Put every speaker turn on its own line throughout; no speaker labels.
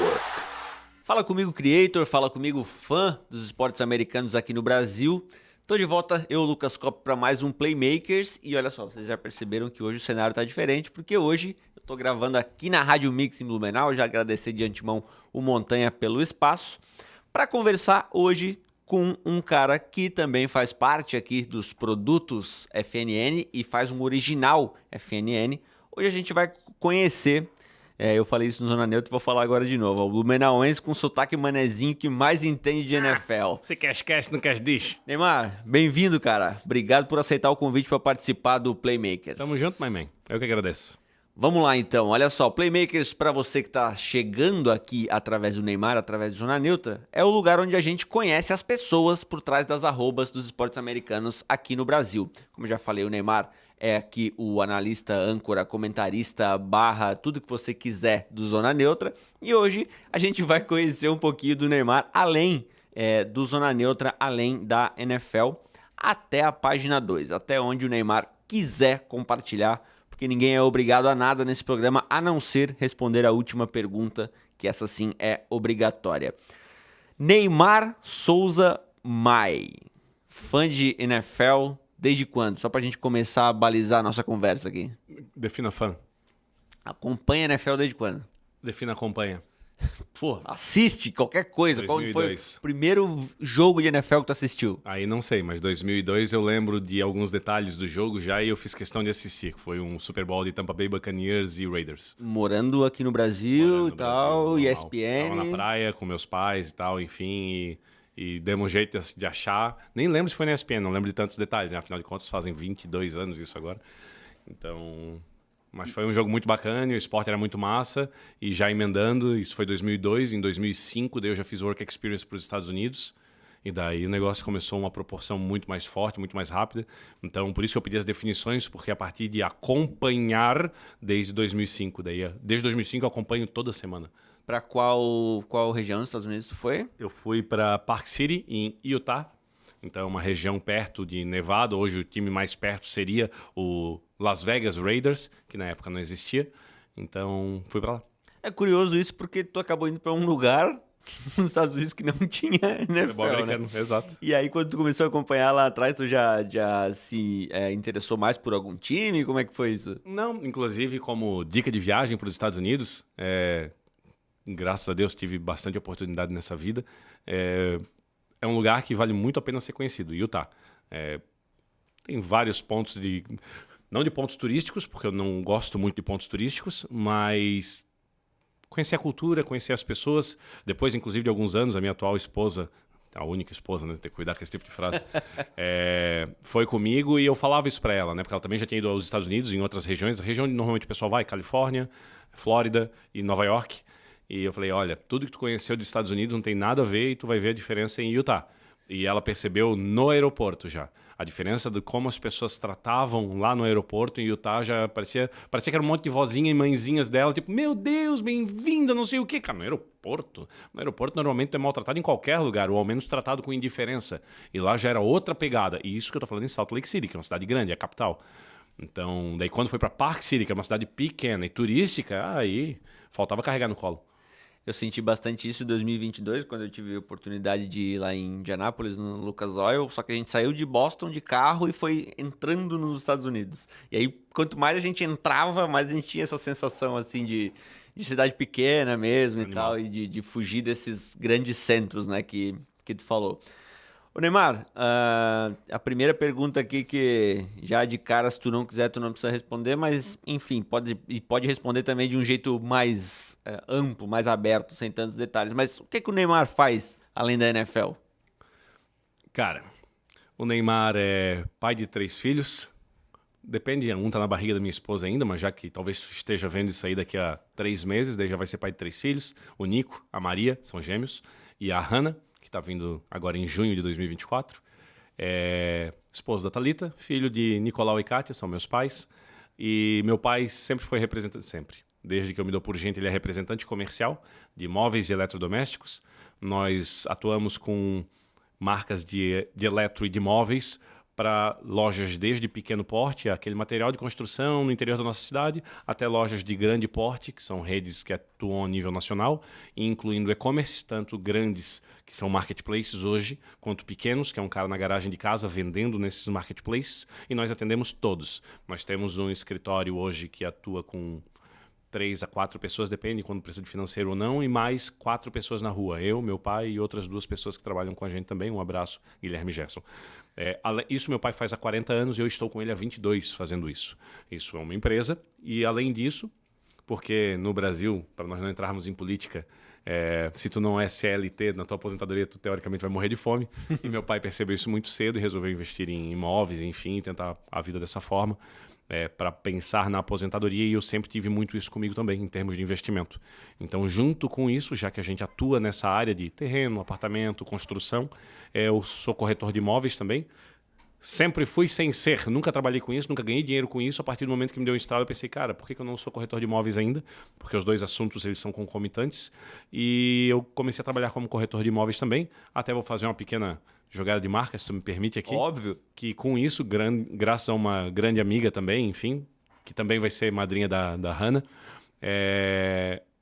Network. Fala comigo, creator, fala comigo, fã dos esportes americanos aqui no Brasil. Tô de volta, eu, Lucas Cop, para mais um Playmakers. E olha só, vocês já perceberam que hoje o cenário tá diferente, porque hoje eu tô gravando aqui na Rádio Mix em Blumenau. Já agradecer de antemão o Montanha pelo espaço, para conversar hoje com um cara que também faz parte aqui dos produtos FNN e faz um original FNN. Hoje a gente vai conhecer, eu falei isso no Zona Neutra e vou falar agora de novo, o blumenauense com sotaque manezinho que mais entende de NFL.
Você quer esquece, não quer diz.
Neymar, bem-vindo, cara. Obrigado por aceitar o convite para participar do Playmakers.
Tamo junto, my man. Eu que agradeço.
Vamos lá, então. Olha só, Playmakers, para você que está chegando aqui através do Neymar, através do Zona Neutra, é o lugar onde a gente conhece as pessoas por trás das arrobas dos esportes americanos aqui no Brasil. Como eu já falei, o Neymar é aqui o analista, âncora, comentarista, barra, tudo que você quiser do Zona Neutra. E hoje a gente vai conhecer um pouquinho do Neymar, além do Zona Neutra, além da NFL, até a página 2, até onde o Neymar quiser compartilhar, porque ninguém é obrigado a nada nesse programa, a não ser responder a última pergunta, que essa sim é obrigatória. Neymar Souza Mai, fã de NFL desde quando? Só pra gente começar a balizar a nossa conversa aqui.
Defina fã.
Acompanha NFL desde quando?
Defina acompanha.
Pô, assiste qualquer coisa.
2002.
Qual foi o primeiro jogo de NFL que tu assistiu?
Aí não sei, mas 2002 eu lembro de alguns detalhes do jogo já e eu fiz questão de assistir. Foi um Super Bowl de Tampa Bay Buccaneers e Raiders.
Morando aqui no Brasil e tal,
Brasil,
ESPN.
Tava na praia com meus pais e tal, enfim, e demos um jeito de achar. Nem lembro se foi na ESPN, não lembro de tantos detalhes, né? Afinal de contas fazem 22 anos isso agora. Então... Mas foi um jogo muito bacana, o esporte era muito massa, e já emendando, isso foi 2002, em 2005 daí eu já fiz Work Experience para os Estados Unidos, e daí o negócio começou uma proporção muito mais forte, muito mais rápida. Então, por isso que eu pedi as definições, porque a partir de acompanhar desde 2005, desde 2005 eu acompanho toda semana.
Para qual região dos Estados Unidos tu foi?
Eu fui para Park City, em Utah. Então, uma região perto de Nevada. Hoje o time mais perto seria o Las Vegas Raiders, que na época não existia. Então, fui para lá.
É curioso isso porque tu acabou indo para um lugar nos Estados Unidos que não tinha NFL, né?
Exato.
E aí, quando tu começou a acompanhar lá atrás, tu já se interessou mais por algum time? Como é que foi isso?
Não, inclusive como dica de viagem para os Estados Unidos, graças a Deus tive bastante oportunidade nessa vida, é um lugar que vale muito a pena ser conhecido, Utah. Tem vários pontos não de pontos turísticos, porque eu não gosto muito de pontos turísticos, mas conhecer a cultura, conhecer as pessoas. Depois, inclusive, de alguns anos, a minha atual esposa, a única esposa, né? Tem que cuidar com esse tipo de frase, foi comigo e eu falava isso para ela, né? Porque ela também já tinha ido aos Estados Unidos, em outras regiões. A região onde normalmente o pessoal vai, Califórnia, Flórida e Nova York. E eu falei, olha, tudo que tu conheceu dos Estados Unidos não tem nada a ver e tu vai ver a diferença em Utah. E ela percebeu no aeroporto já. A diferença de como as pessoas tratavam lá no aeroporto em Utah já parecia que era um monte de vozinha e mãezinhas dela, tipo, meu Deus, bem-vinda, não sei o quê. Cara, no aeroporto normalmente tu é maltratado em qualquer lugar, ou ao menos tratado com indiferença. E lá já era outra pegada. E isso que eu tô falando em Salt Lake City, que é uma cidade grande, é a capital. Então, daí quando foi para Park City, que é uma cidade pequena e turística, aí faltava carregar no colo.
Eu senti bastante isso em 2022, quando eu tive a oportunidade de ir lá em Indianápolis, no Lucas Oil, só que a gente saiu de Boston de carro e foi entrando nos Estados Unidos. E aí, quanto mais a gente entrava, mais a gente tinha essa sensação, assim, de cidade pequena mesmo. Animal. E tal, e de fugir desses grandes centros, né, que tu falou. Ô Neymar, a primeira pergunta aqui que já de cara, se tu não quiser, tu não precisa responder, mas enfim, pode responder também de um jeito mais amplo, mais aberto, sem tantos detalhes. Mas o que o Neymar faz além da NFL?
Cara, o Neymar é pai de 3 filhos. Depende, um tá na barriga da minha esposa ainda, mas já que talvez tu esteja vendo isso aí daqui a 3 meses, daí já vai ser pai de 3 filhos. O Nico, a Maria, são gêmeos, e a Hannah, que está vindo agora em junho de 2024. Esposo da Thalita, filho de Nicolau e Kátia, são meus pais. E meu pai sempre foi representante, desde que eu me dou por gente, ele é representante comercial de móveis e eletrodomésticos. Nós atuamos com marcas de eletro e de móveis para lojas desde pequeno porte, aquele material de construção no interior da nossa cidade, até lojas de grande porte, que são redes que atuam a nível nacional, incluindo e-commerce, tanto grandes, que são marketplaces hoje, quanto pequenos, que é um cara na garagem de casa vendendo nesses marketplaces, e nós atendemos todos. Nós temos um escritório hoje que atua com 3 a 4 pessoas, depende quando precisa de financeiro ou não, e mais 4 pessoas na rua. Eu, meu pai e outras 2 pessoas que trabalham com a gente também. Um abraço, Guilherme Gerson. Isso meu pai faz há 40 anos e eu estou com ele há 22 fazendo isso. Isso é uma empresa e, além disso, porque no Brasil, para nós não entrarmos em política, se tu não é CLT na tua aposentadoria, tu teoricamente vai morrer de fome. E meu pai percebeu isso muito cedo e resolveu investir em imóveis, enfim, tentar a vida dessa forma. Para pensar na aposentadoria, e eu sempre tive muito isso comigo também, em termos de investimento. Então, junto com isso, já que a gente atua nessa área de terreno, apartamento, construção, eu sou corretor de imóveis também. Sempre fui sem ser, nunca trabalhei com isso, nunca ganhei dinheiro com isso. A partir do momento que me deu um estalo, eu pensei, cara, por que eu não sou corretor de imóveis ainda? Porque os dois assuntos eles são concomitantes. E eu comecei a trabalhar como corretor de imóveis também. Até vou fazer uma pequena jogada de marca, se tu me permite aqui.
Óbvio.
Que com isso, graças a uma grande amiga também, enfim, que também vai ser madrinha da Hannah,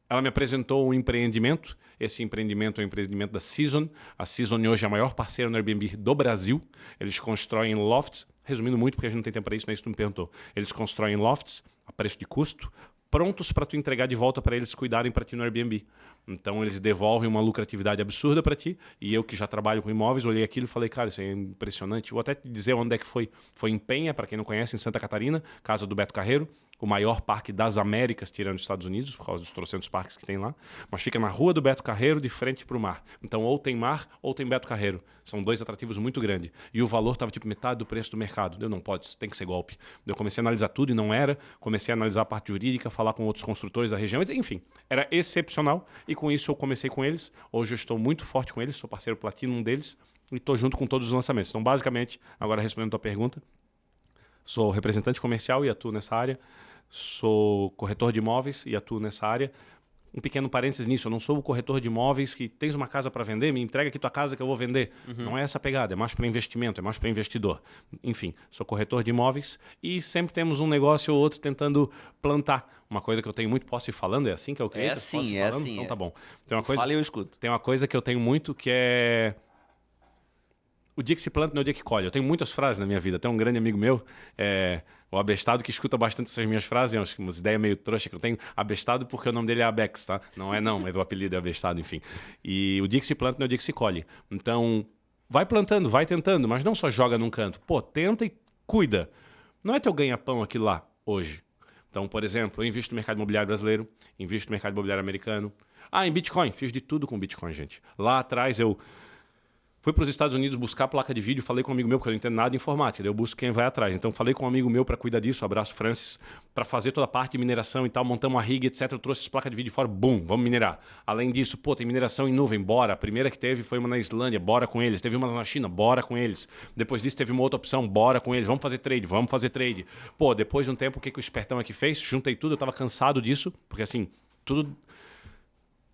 ela me apresentou um empreendimento. Esse empreendimento é um empreendimento da Season. A Season hoje é a maior parceira no Airbnb do Brasil. Eles constroem lofts, resumindo muito porque a gente não tem tempo para isso, não é isso que tu me perguntou. Eles constroem lofts a preço de custo, prontos para tu entregar de volta para eles cuidarem para ti no Airbnb. Então eles devolvem uma lucratividade absurda para ti, e eu que já trabalho com imóveis, olhei aquilo e falei, cara, isso é impressionante. Vou até te dizer onde é que foi. Foi em Penha, para quem não conhece, em Santa Catarina, casa do Beto Carreiro, o maior parque das Américas, tirando os Estados Unidos, por causa dos trocentos parques que tem lá, mas fica na rua do Beto Carreiro, de frente para o mar. Então ou tem mar ou tem Beto Carreiro. São 2 atrativos muito grandes. E o valor estava tipo metade do preço do mercado. Eu não pode, isso tem que ser golpe. Eu comecei a analisar tudo e não era. Comecei a analisar a parte jurídica, falar com outros construtores da região. Enfim, era excepcional. E com isso eu comecei com eles. Hoje eu estou muito forte com eles, sou parceiro Platinum deles e estou junto com todos os lançamentos. Então, basicamente, agora respondendo a tua pergunta, sou representante comercial e atuo nessa área. Sou corretor de imóveis e atuo nessa área. Um pequeno parênteses nisso, eu não sou o corretor de imóveis que tens uma casa para vender, me entrega aqui tua casa que eu vou vender. Não é essa pegada, é mais para investimento, é mais para investidor. Enfim, sou corretor de imóveis e sempre temos um negócio ou outro tentando plantar. Uma coisa que eu tenho muito, posso ir falando, é assim que eu queria?
É assim, é assim.
Então tá bom. Tem uma coisa,
Fala e eu escuto.
tem uma coisa que eu tenho muito que é... O dia que se planta não é o dia que colhe. Eu tenho muitas frases na minha vida. Tem um grande amigo meu, o Abestado, que escuta bastante essas minhas frases, umas ideias meio trouxa que eu tenho. Abestado porque o nome dele é Abex, tá? Não, mas o apelido é Abestado, enfim. E o dia que se planta não é o dia que se colhe. Então, vai plantando, vai tentando, mas não só joga num canto. Pô, tenta e cuida. Não é teu ganha-pão aqui lá, hoje. Então, por exemplo, eu invisto no mercado imobiliário brasileiro, invisto no mercado imobiliário americano. Em Bitcoin. Fiz de tudo com Bitcoin, gente. Lá atrás eu... fui para os Estados Unidos buscar placa de vídeo, falei com um amigo meu, porque eu não entendo nada de informática, daí eu busco quem vai atrás. Então falei com um amigo meu para cuidar disso, abraço Francis, para fazer toda a parte de mineração e tal, montamos uma rig, etc. Eu trouxe as placas de vídeo fora, bum, vamos minerar. Além disso, tem mineração em nuvem, bora. A primeira que teve foi uma na Islândia, bora com eles. Teve uma na China, bora com eles. Depois disso teve uma outra opção, bora com eles. Vamos fazer trade. Depois de um tempo, o que o espertão aqui fez? Juntei tudo, eu estava cansado disso, porque assim, tudo...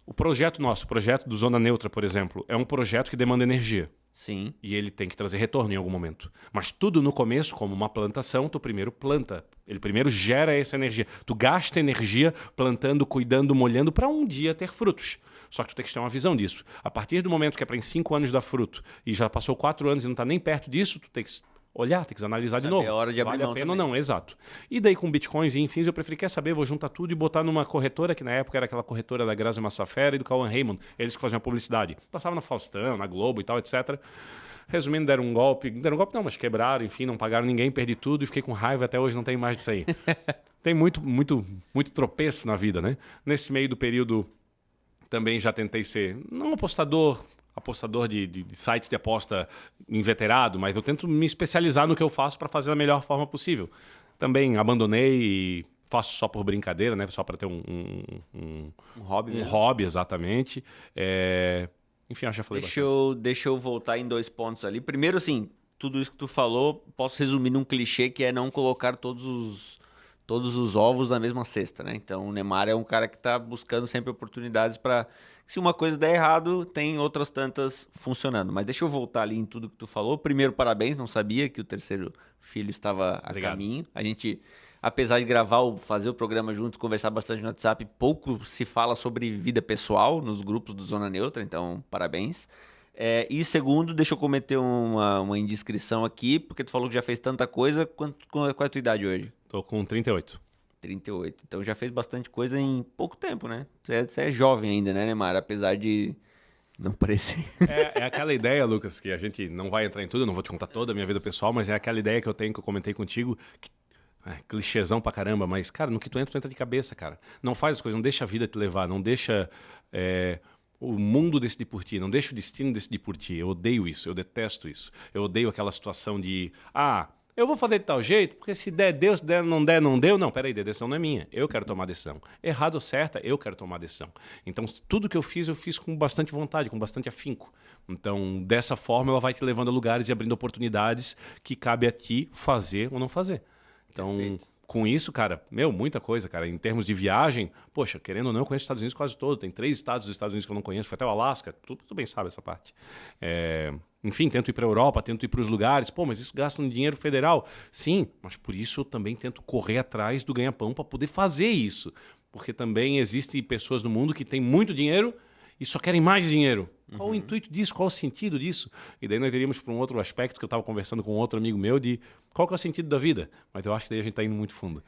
O projeto nosso, o projeto do Zona Neutra, por exemplo, é um projeto que demanda energia.
Sim.
E ele tem que trazer retorno em algum momento. Mas tudo no começo, como uma plantação, tu primeiro planta. Ele primeiro gera essa energia. Tu gasta energia plantando, cuidando, molhando para um dia ter frutos. Só que tu tem que ter uma visão disso. A partir do momento que é para em 5 anos dar fruto e já passou 4 anos e não está nem perto disso, tu tem que olhar, tem que analisar de novo.
É hora de abrir
vale a
mão
pena
também.
ou não, exato. E daí com bitcoins e enfim, eu preferi, quer saber, vou juntar tudo e botar numa corretora, que na época era aquela corretora da Grazi Massafera e do Cauã Raymond, eles que faziam a publicidade. Passavam na Faustão, na Globo e tal, etc. Resumindo, deram um golpe não, mas quebraram, enfim, não pagaram ninguém, perdi tudo e fiquei com raiva, até hoje não tem mais disso aí. Tem muito tropeço na vida, né? Nesse meio do período também já tentei ser, não apostador de sites de aposta inveterado, mas eu tento me especializar no que eu faço para fazer da melhor forma possível. Também abandonei e faço só por brincadeira, né? Só para ter um
hobby mesmo.
Hobby, exatamente. Enfim, acho que já falei
Deixa eu voltar em 2 pontos ali. Primeiro, assim, tudo isso que tu falou, posso resumir num clichê que é não colocar todos os ovos na mesma cesta, né? Então, o Neymar é um cara que está buscando sempre oportunidades para que Se uma coisa der errado, tem outras tantas funcionando. Mas deixa eu voltar ali em tudo que tu falou. Primeiro, parabéns, não sabia que o terceiro filho estava a caminho. A gente, apesar de fazer o programa juntos, conversar bastante no WhatsApp, pouco se fala sobre vida pessoal nos grupos do Zona Neutra, então parabéns. E segundo, deixa eu cometer uma indiscrição aqui, porque tu falou que já fez tanta coisa. Qual é a tua idade hoje?
Tô com 38.
38. Então já fez bastante coisa em pouco tempo, né? Você é jovem ainda, né, Neymar? Apesar de não parecer.
É aquela ideia, Lucas, que a gente não vai entrar em tudo, eu não vou te contar toda a minha vida pessoal, mas é aquela ideia que eu tenho, que eu comentei contigo, que clichêzão pra caramba, mas, cara, no que tu entra de cabeça, cara. Não faz as coisas, não deixa a vida te levar, não deixa o mundo decidir por ti, não deixa o destino decidir por ti. Eu odeio isso, eu detesto isso. Eu odeio aquela situação de, eu vou fazer de tal jeito, porque se der, Deus, se der, não deu. Não, peraí, a decisão não é minha. Eu quero tomar a decisão. Errado ou certa, eu quero tomar a decisão. Então, tudo que eu fiz com bastante vontade, com bastante afinco. Então, dessa forma, ela vai te levando a lugares e abrindo oportunidades que cabe a ti fazer ou não fazer. Então, perfeito. Com isso, cara, muita coisa, cara. Em termos de viagem, poxa, querendo ou não, eu conheço os Estados Unidos quase todo. Tem 3 estados dos Estados Unidos que eu não conheço. Fui até o Alasca, tu bem sabe essa parte. Enfim, tento ir para a Europa, tento ir para os lugares. Pô, mas isso gasta um dinheiro federal. Sim, mas por isso eu também tento correr atrás do ganha-pão para poder fazer isso. Porque também existem pessoas no mundo que têm muito dinheiro e só querem mais dinheiro. Qual o intuito disso? Qual o sentido disso? E daí nós teríamos para um outro aspecto que eu estava conversando com outro amigo meu de qual que é o sentido da vida. Mas eu acho que daí a gente está indo muito fundo.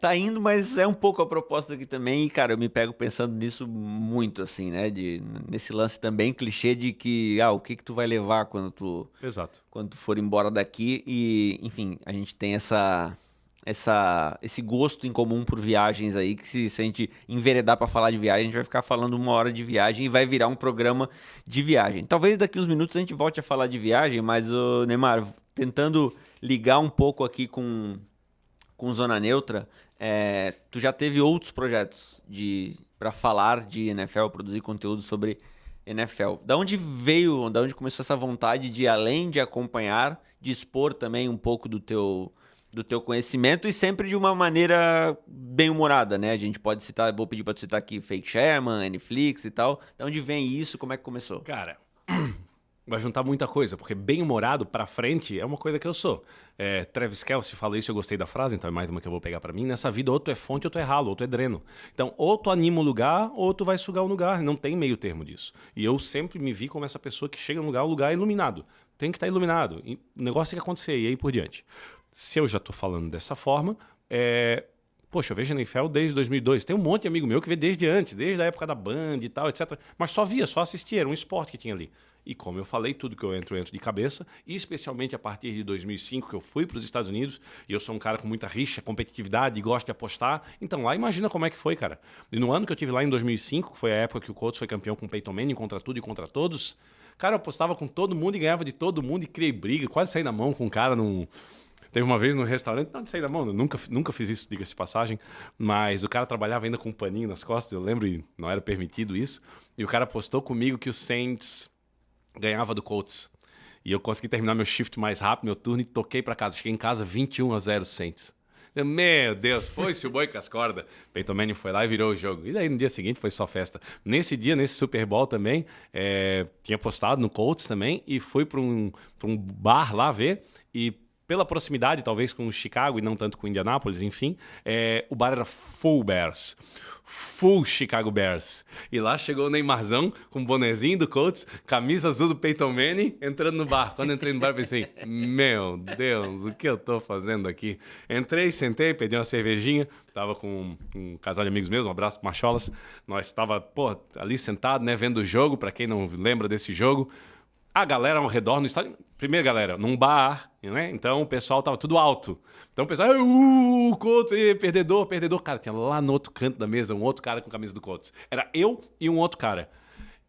Tá indo, mas é um pouco a proposta aqui também. E, cara, eu me pego pensando nisso muito, assim, né? Nesse lance também clichê de que, o que tu vai levar quando tu for embora daqui. E, enfim, a gente tem esse gosto em comum por viagens aí, que se a gente enveredar para falar de viagem, a gente vai ficar falando 1 hora de viagem e vai virar um programa de viagem. Talvez daqui uns minutos a gente volte a falar de viagem, mas, Neymar, tentando ligar um pouco aqui com Zona Neutra, tu já teve outros projetos para falar de NFL, produzir conteúdo sobre NFL. Da onde começou essa vontade de, além de acompanhar, de expor também um pouco do teu conhecimento e sempre de uma maneira bem humorada, né? A gente pode citar, vou pedir para tu citar aqui Fake Sherman, Netflix e tal. Da onde vem isso? Como é que começou?
Cara, vai juntar muita coisa, porque bem-humorado pra frente é uma coisa que eu sou. Travis Kelce fala isso, eu gostei da frase, então é mais uma que eu vou pegar pra mim. Nessa vida, ou tu é fonte, ou tu é ralo, ou tu é dreno. Então, ou tu anima um lugar, ou tu vai sugar um lugar. Não tem meio termo disso. E eu sempre me vi como essa pessoa que chega no lugar, o lugar é iluminado. Tem que estar iluminado. E o negócio tem que acontecer, e aí por diante. Se eu já tô falando dessa forma, poxa, eu vejo NFL desde 2002. Tem um monte de amigo meu que vê desde antes, desde a época da Band e tal, etc. Mas só assistia, era um esporte que tinha ali. E como eu falei, tudo que eu entro de cabeça, e especialmente a partir de 2005, que eu fui para os Estados Unidos, e eu sou um cara com muita rixa, competitividade, e gosto de apostar. Então lá, imagina como é que foi, cara. E no ano que eu tive lá em 2005, que foi a época que o Colts foi campeão com o Peyton Manning, contra tudo e contra todos, cara, eu apostava com todo mundo e ganhava de todo mundo, e criei briga, quase saí na mão com um cara num... Teve uma vez no restaurante, não de sair da mão, eu nunca fiz isso, diga-se de passagem, mas o cara trabalhava ainda com um paninho nas costas, eu lembro, e não era permitido isso, e o cara apostou comigo que o Saints ganhava do Colts. E eu consegui terminar meu shift mais rápido, meu turno, e toquei para casa. Cheguei em casa 21-0 Saints. Meu Deus, foi-se o boi com as cordas. Peyton Manning foi lá e virou o jogo. E daí no dia seguinte foi só festa. Nesse dia, nesse Super Bowl também, tinha apostado no Colts também, e fui para um bar lá ver, e pela proximidade, talvez, com o Chicago e não tanto com o Indianapolis, enfim, o bar era full Bears. Full Chicago Bears. E lá chegou o Neymarzão com o bonezinho do Colts, camisa azul do Peyton Manning, entrando no bar. Quando entrei no bar, pensei, meu Deus, o que eu tô fazendo aqui? Entrei, sentei, pedi uma cervejinha, tava com um casal de amigos meus, um abraço pro Macholas. Nós tava, ali sentado, né, vendo o jogo, pra quem não lembra desse jogo. A galera ao redor no estádio... Primeiro, galera, num bar, né? Então o pessoal tava tudo alto. Então o pessoal... Colts, perdedor. Cara, tinha lá no outro canto da mesa um outro cara com camisa do Colts. Era eu e um outro cara.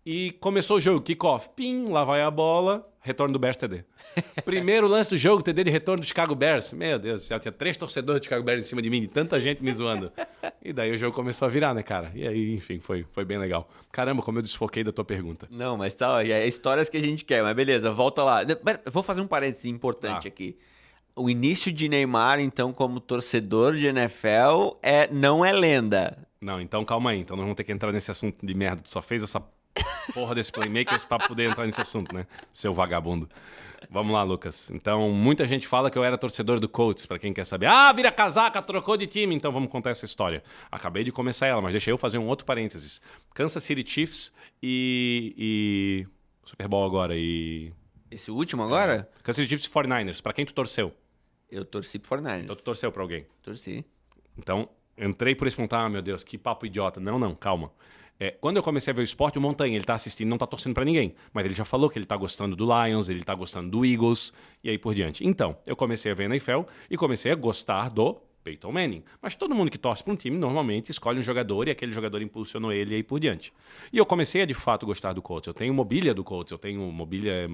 E começou o jogo, kickoff. Pim, lá vai a bola, retorno do Bears TD. Primeiro lance do jogo, TD de retorno do Chicago Bears. Meu Deus do céu, tinha 3 torcedores do Chicago Bears em cima de mim, e tanta gente me zoando. E daí o jogo começou a virar, né, cara? E aí, enfim, foi bem legal. Caramba, como eu desfoquei da tua pergunta.
Não, mas tá, é histórias que a gente quer, mas beleza, volta lá. Eu vou fazer um parênteses importante aqui. O início de Neymar, então, como torcedor de NFL, não é lenda.
Não, então calma aí. Então nós vamos ter que entrar nesse assunto de merda. Tu só fez essa porra desse Playmakers pra poder entrar nesse assunto, né? Seu vagabundo. Vamos lá, Lucas. Então, muita gente fala que eu era torcedor do Colts, pra quem quer saber. Ah, vira casaca, trocou de time. Então vamos contar essa história. Acabei de começar ela, mas deixa eu fazer um outro parênteses. Kansas City Chiefs e Super Bowl agora e...
Esse último agora?
Kansas City Chiefs e 49ers. Pra quem tu torceu?
Eu torci pro 49ers.
Então tu torceu pra alguém.
Torci.
Então, entrei por esse ponto. Ah, meu Deus, que papo idiota. Não, calma. Quando eu comecei a ver o esporte, o Montanha, ele tá assistindo, não tá torcendo pra ninguém. Mas ele já falou que ele tá gostando do Lions, ele tá gostando do Eagles, e aí por diante. Então, eu comecei a ver a NFL e comecei a gostar do Peyton Manning. Mas todo mundo que torce pra um time, normalmente, escolhe um jogador e aquele jogador impulsionou ele e aí por diante. E eu comecei a, de fato, gostar do Colts. Eu tenho mobília do Colts, eu tenho mobília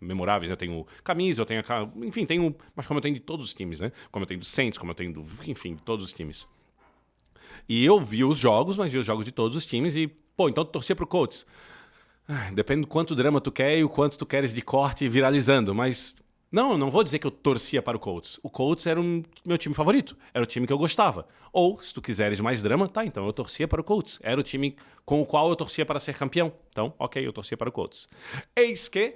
memoráveis, eu tenho camisa, eu tenho... Enfim, tenho... Mas como eu tenho de todos os times, né? Como eu tenho do Saints, como eu tenho do... Enfim, de todos os times. E eu vi os jogos, mas vi os jogos de todos os times e, pô, então tu torcia pro Colts. Depende do quanto drama tu quer e o quanto tu queres de corte viralizando, mas... Não, eu não vou dizer que eu torcia para o Colts. O Colts era meu time favorito, era o time que eu gostava. Ou, se tu quiseres mais drama, tá, então eu torcia para o Colts. Era o time com o qual eu torcia para ser campeão. Então, ok, eu torcia para o Colts. Eis que,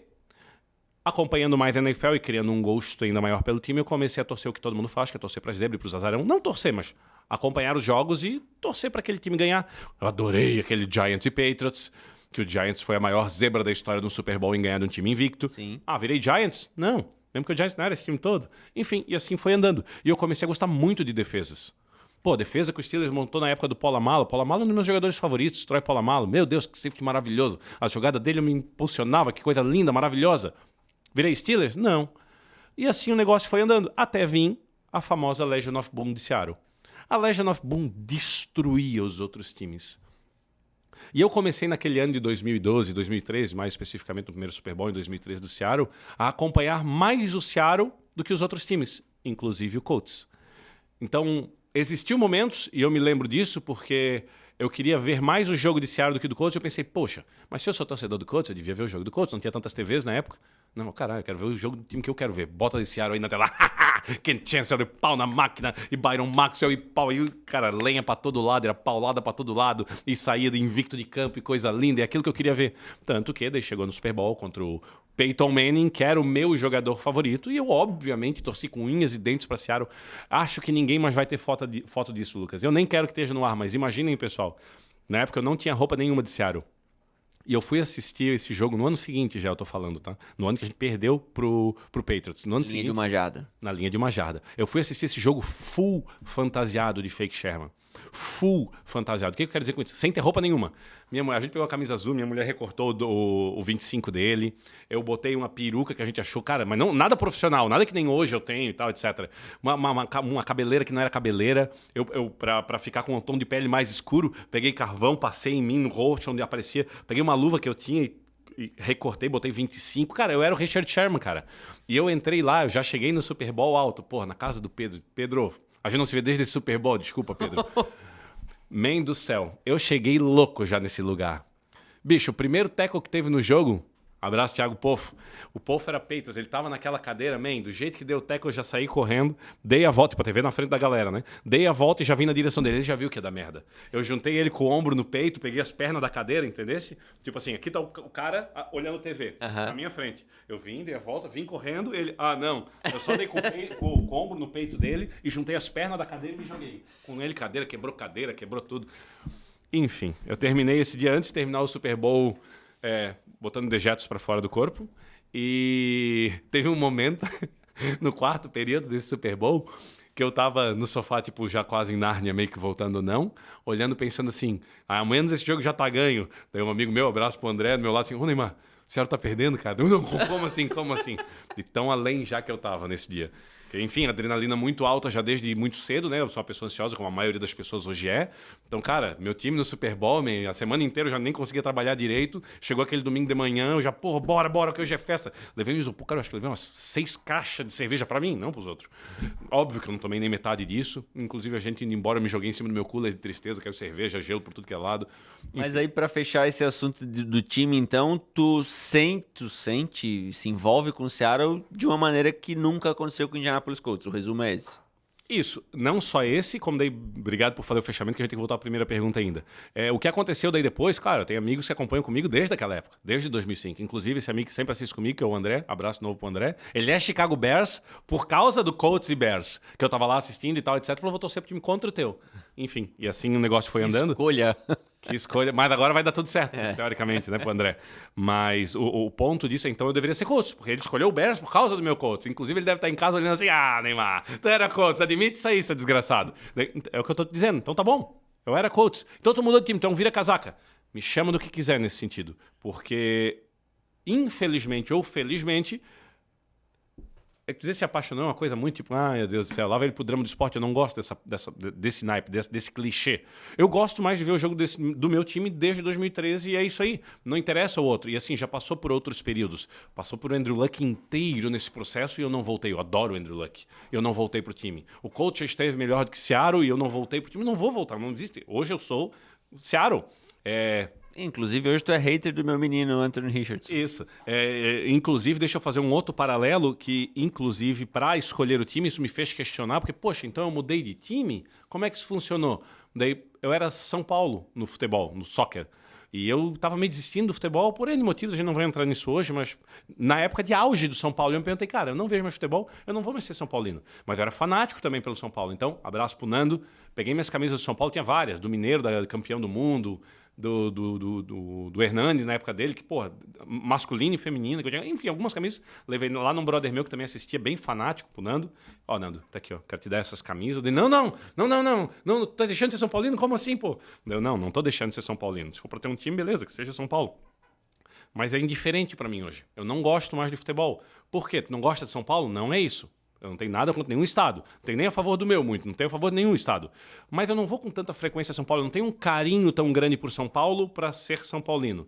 acompanhando mais a NFL e criando um gosto ainda maior pelo time, eu comecei a torcer o que todo mundo faz, que é torcer para as zebras e para os azarão. Não torcer, mas acompanhar os jogos e torcer para aquele time ganhar. Eu adorei aquele Giants e Patriots, que o Giants foi a maior zebra da história do Super Bowl em ganhar de um time invicto.
Sim.
Ah, virei Giants? Não. Mesmo que o Giants não era esse time todo. Enfim, e assim foi andando. E eu comecei a gostar muito de defesas. Pô, a defesa que o Steelers montou na época do Polamalu. Polamalu é um dos meus jogadores favoritos, Troy Polamalu. Meu Deus, que safety maravilhoso. A jogada dele me impulsionava, que coisa linda, maravilhosa. Virei Steelers? Não. E assim o negócio foi andando, até vir a famosa Legion of Boom de Seattle. A Legion of Boom destruía os outros times. E eu comecei naquele ano de 2012, 2013, mais especificamente no primeiro Super Bowl em 2013 do Seattle, a acompanhar mais o Seattle do que os outros times, inclusive o Colts. Então, existiam momentos, e eu me lembro disso porque eu queria ver mais o jogo de Seattle do que do Colts, e eu pensei, poxa, mas se eu sou torcedor do Colts, eu devia ver o jogo do Colts, não tinha tantas TVs na época. Não, caralho, eu quero ver o jogo do time que eu quero ver. Bota o Seattle aí na tela. Ken Chancellor, pau na máquina, e Byron Maxwell, e pau, e cara, lenha pra todo lado, era paulada pra todo lado, e saía de invicto de campo, e coisa linda, é aquilo que eu queria ver. Tanto que daí chegou no Super Bowl contra o Peyton Manning, que era o meu jogador favorito, e eu, obviamente, torci com unhas e dentes pra Seattle. Acho que ninguém mais vai ter foto disso, Lucas. Eu nem quero que esteja no ar, mas imaginem, pessoal, na época eu não tinha roupa nenhuma de Seattle. E eu fui assistir esse jogo no ano seguinte, já eu tô falando, tá? No ano que a gente perdeu pro Patriots. No ano seguinte,
de uma jarda.
Na linha de uma jarda. Eu fui assistir esse jogo full fantasiado de Fake Sherman. Full fantasiado. O que eu quero dizer com isso? Sem ter roupa nenhuma. A gente pegou a camisa azul, minha mulher recortou o 25 dele. Eu botei uma peruca que a gente achou, cara, mas não, nada profissional, nada que nem hoje eu tenho e tal, etc. Uma cabeleira que não era cabeleira. Pra ficar com um tom de pele mais escuro, peguei carvão, passei em mim no rosto onde aparecia. Peguei uma luva que eu tinha e recortei, botei 25. Cara, eu era o Richard Sherman, cara. E eu entrei lá, eu já cheguei no Super Bowl alto, porra, na casa do Pedro. Pedro, a gente não se vê desde esse Super Bowl, desculpa, Pedro. Man do céu, eu cheguei louco já nesse lugar. Bicho, o primeiro tackle que teve no jogo, abraço, Thiago Poffo. O Poffo era Patriots, ele tava naquela cadeira, man, do jeito que deu o tackle, eu já saí correndo, dei a volta, pra TV na frente da galera, né? Dei a volta e já vim na direção dele, ele já viu que ia dar merda. Eu juntei ele com o ombro no peito, peguei as pernas da cadeira, entendesse? Tipo assim, aqui tá o cara olhando a TV, na minha frente. Eu vim, dei a volta, vim correndo, ele... Ah, não. Eu só dei com o ombro no peito dele e juntei as pernas da cadeira e me joguei. Com ele, cadeira, quebrou tudo. Enfim, eu terminei esse dia antes de terminar o Super Bowl... botando dejetos para fora do corpo. E teve um momento, no quarto período desse Super Bowl, que eu tava no sofá, tipo, já quase em Nárnia, meio que voltando não, olhando, pensando assim, ao menos esse jogo já tá ganho. Daí um amigo meu, abraço pro André, do meu lado, assim, ô Neymar, o senhor tá perdendo, cara? Não, como assim? De tão além já que eu tava nesse dia. Enfim, adrenalina muito alta já desde muito cedo, né? Eu sou uma pessoa ansiosa, como a maioria das pessoas hoje é. Então, cara, meu time no Super Bowl, a semana inteira eu já nem conseguia trabalhar direito. Chegou aquele domingo de manhã, eu já, porra, bora, que hoje é festa. Levei um isopor, cara, eu acho que levei umas 6 caixas de cerveja pra mim, não pros outros. Óbvio que eu não tomei nem metade disso. Inclusive, a gente indo embora, eu me joguei em cima do meu cooler de tristeza, caiu cerveja, gelo por tudo que é lado. Enfim.
Mas aí, pra fechar esse assunto do time, então, tu sente, se envolve com o Seattle de uma maneira que nunca aconteceu com o Indianapolis Colts. O resumo é esse.
Isso, não só esse, como daí, obrigado por fazer o fechamento, que a gente tem que voltar à primeira pergunta ainda. O que aconteceu daí depois, claro, eu tenho amigos que acompanham comigo desde aquela época, desde 2005. Inclusive, esse amigo que sempre assiste comigo, que é o André, abraço novo pro André, ele é Chicago Bears por causa do Colts e Bears, que eu tava lá assistindo e tal, etc. Falou, vou torcer pro time contra o teu. Enfim, e assim o negócio foi andando.
Escolha.
Que escolha. Mas agora vai dar tudo certo, teoricamente, né, pro André. Mas o ponto disso é, então, eu deveria ser Colts, porque ele escolheu o Bears por causa do meu Colts. Inclusive, ele deve estar em casa olhando assim, Neymar, tu era Colts, admite isso aí, seu desgraçado. É o que eu tô te dizendo. Então tá bom, eu era Colts. Então tu mudou de time, então vira casaca. Me chama do que quiser nesse sentido. Porque, infelizmente ou felizmente... dizer se apaixonou é uma coisa muito tipo, meu Deus do céu, lá vai ele pro drama do esporte. Eu não gosto desse naipe, desse clichê. Eu gosto mais de ver o jogo do meu time desde 2013 e é isso aí. Não interessa o outro. E assim, já passou por outros períodos. Passou por Andrew Luck inteiro nesse processo e eu não voltei. Eu adoro o Andrew Luck. Eu não voltei pro time. O coach já esteve melhor do que Seattle e eu não voltei pro time. Não vou voltar, não existe. Hoje eu sou Seattle.
Inclusive, hoje tu é hater do meu menino, Anthony Richardson.
Isso. Inclusive, deixa eu fazer um outro paralelo que, inclusive, para escolher o time, isso me fez questionar, porque, poxa, então eu mudei de time? Como é que isso funcionou? Daí, eu era São Paulo no futebol, no soccer. E eu tava meio desistindo do futebol por N motivos, a gente não vai entrar nisso hoje, mas na época de auge do São Paulo, eu me perguntei, cara, eu não vejo mais futebol, eu não vou mais ser São Paulino. Mas eu era fanático também pelo São Paulo. Então, abraço pro Nando, peguei minhas camisas do São Paulo, tinha várias, do Mineiro, da campeão do mundo, do Hernandes na época dele, que, porra, masculino e feminino, enfim, algumas camisas. Levei lá num brother meu que também assistia, bem fanático pro Nando. Ó, Nando, tá aqui, ó, quero te dar essas camisas. Eu disse, não, tá deixando de ser São Paulino? Como assim, pô? Eu, não tô deixando de ser São Paulino. Se for pra ter um time, beleza, que seja São Paulo. Mas é indiferente pra mim hoje. Eu não gosto mais de futebol. Por quê? Tu não gosta de São Paulo? Não é isso. Eu não tenho nada contra nenhum estado. Não tenho nem a favor do meu, muito. Não tenho a favor de nenhum estado. Mas eu não vou com tanta frequência a São Paulo. Eu não tenho um carinho tão grande por São Paulo para ser São Paulino.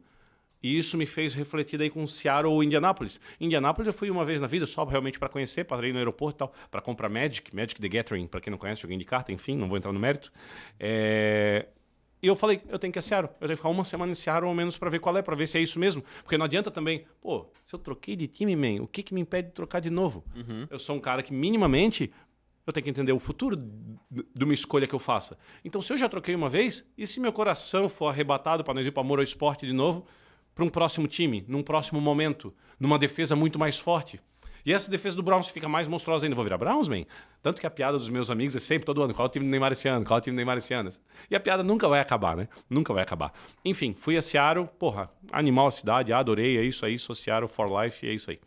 E isso me fez refletir daí com Seattle ou Indianápolis. Indianápolis eu fui uma vez na vida, só realmente para conhecer, parei no aeroporto e tal, para comprar Magic The Gathering, para quem não conhece, joguinho de carta, enfim, não vou entrar no mérito. E eu falei, eu tenho que ir a Seattle. Eu tenho que ficar uma semana em Seattle ao menos para ver qual é, para ver se é isso mesmo. Porque não adianta também, pô, se eu troquei de time, man, o que me impede de trocar de novo? Uhum. Eu sou um cara que minimamente eu tenho que entender o futuro de uma escolha que eu faça. Então, se eu já troquei uma vez, e se meu coração for arrebatado para nós ir para amor ao esporte de novo, para um próximo time, num próximo momento, numa defesa muito mais forte? E essa defesa do Browns fica mais monstruosa ainda. Vou virar Browns, man? Tanto que a piada dos meus amigos é sempre todo ano. Qual é o time do Neymar esse ano? Qual é o time do Neymar esse ano? E a piada nunca vai acabar, né? Nunca vai acabar. Enfim, fui a Seattle. Porra, animal a cidade. Adorei. É isso aí. Sou Seattle for life. É isso aí.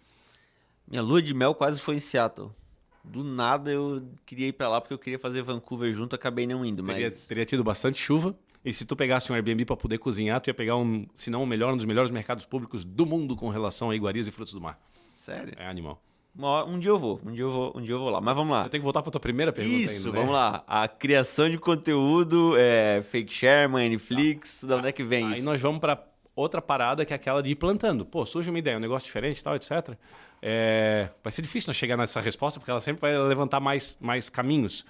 Minha lua de mel quase foi em Seattle. Do nada eu queria ir pra lá porque eu queria fazer Vancouver junto. Acabei não indo, mas...
Teria tido bastante chuva. E se tu pegasse um Airbnb para poder cozinhar, tu ia pegar se não o melhor, um dos melhores mercados públicos do mundo com relação a iguarias e frutos do mar.
Sério?
É animal.
Um dia eu vou lá. Mas vamos lá.
Eu tenho que voltar para tua primeira pergunta ainda.
Isso, vamos lá. A criação de conteúdo, fake share, Netflix, da onde é que vem isso?
Aí nós vamos para outra parada que é aquela de ir plantando. Pô, surge uma ideia, um negócio diferente e tal, etc. Vai ser difícil nós chegar nessa resposta, porque ela sempre vai levantar mais caminhos.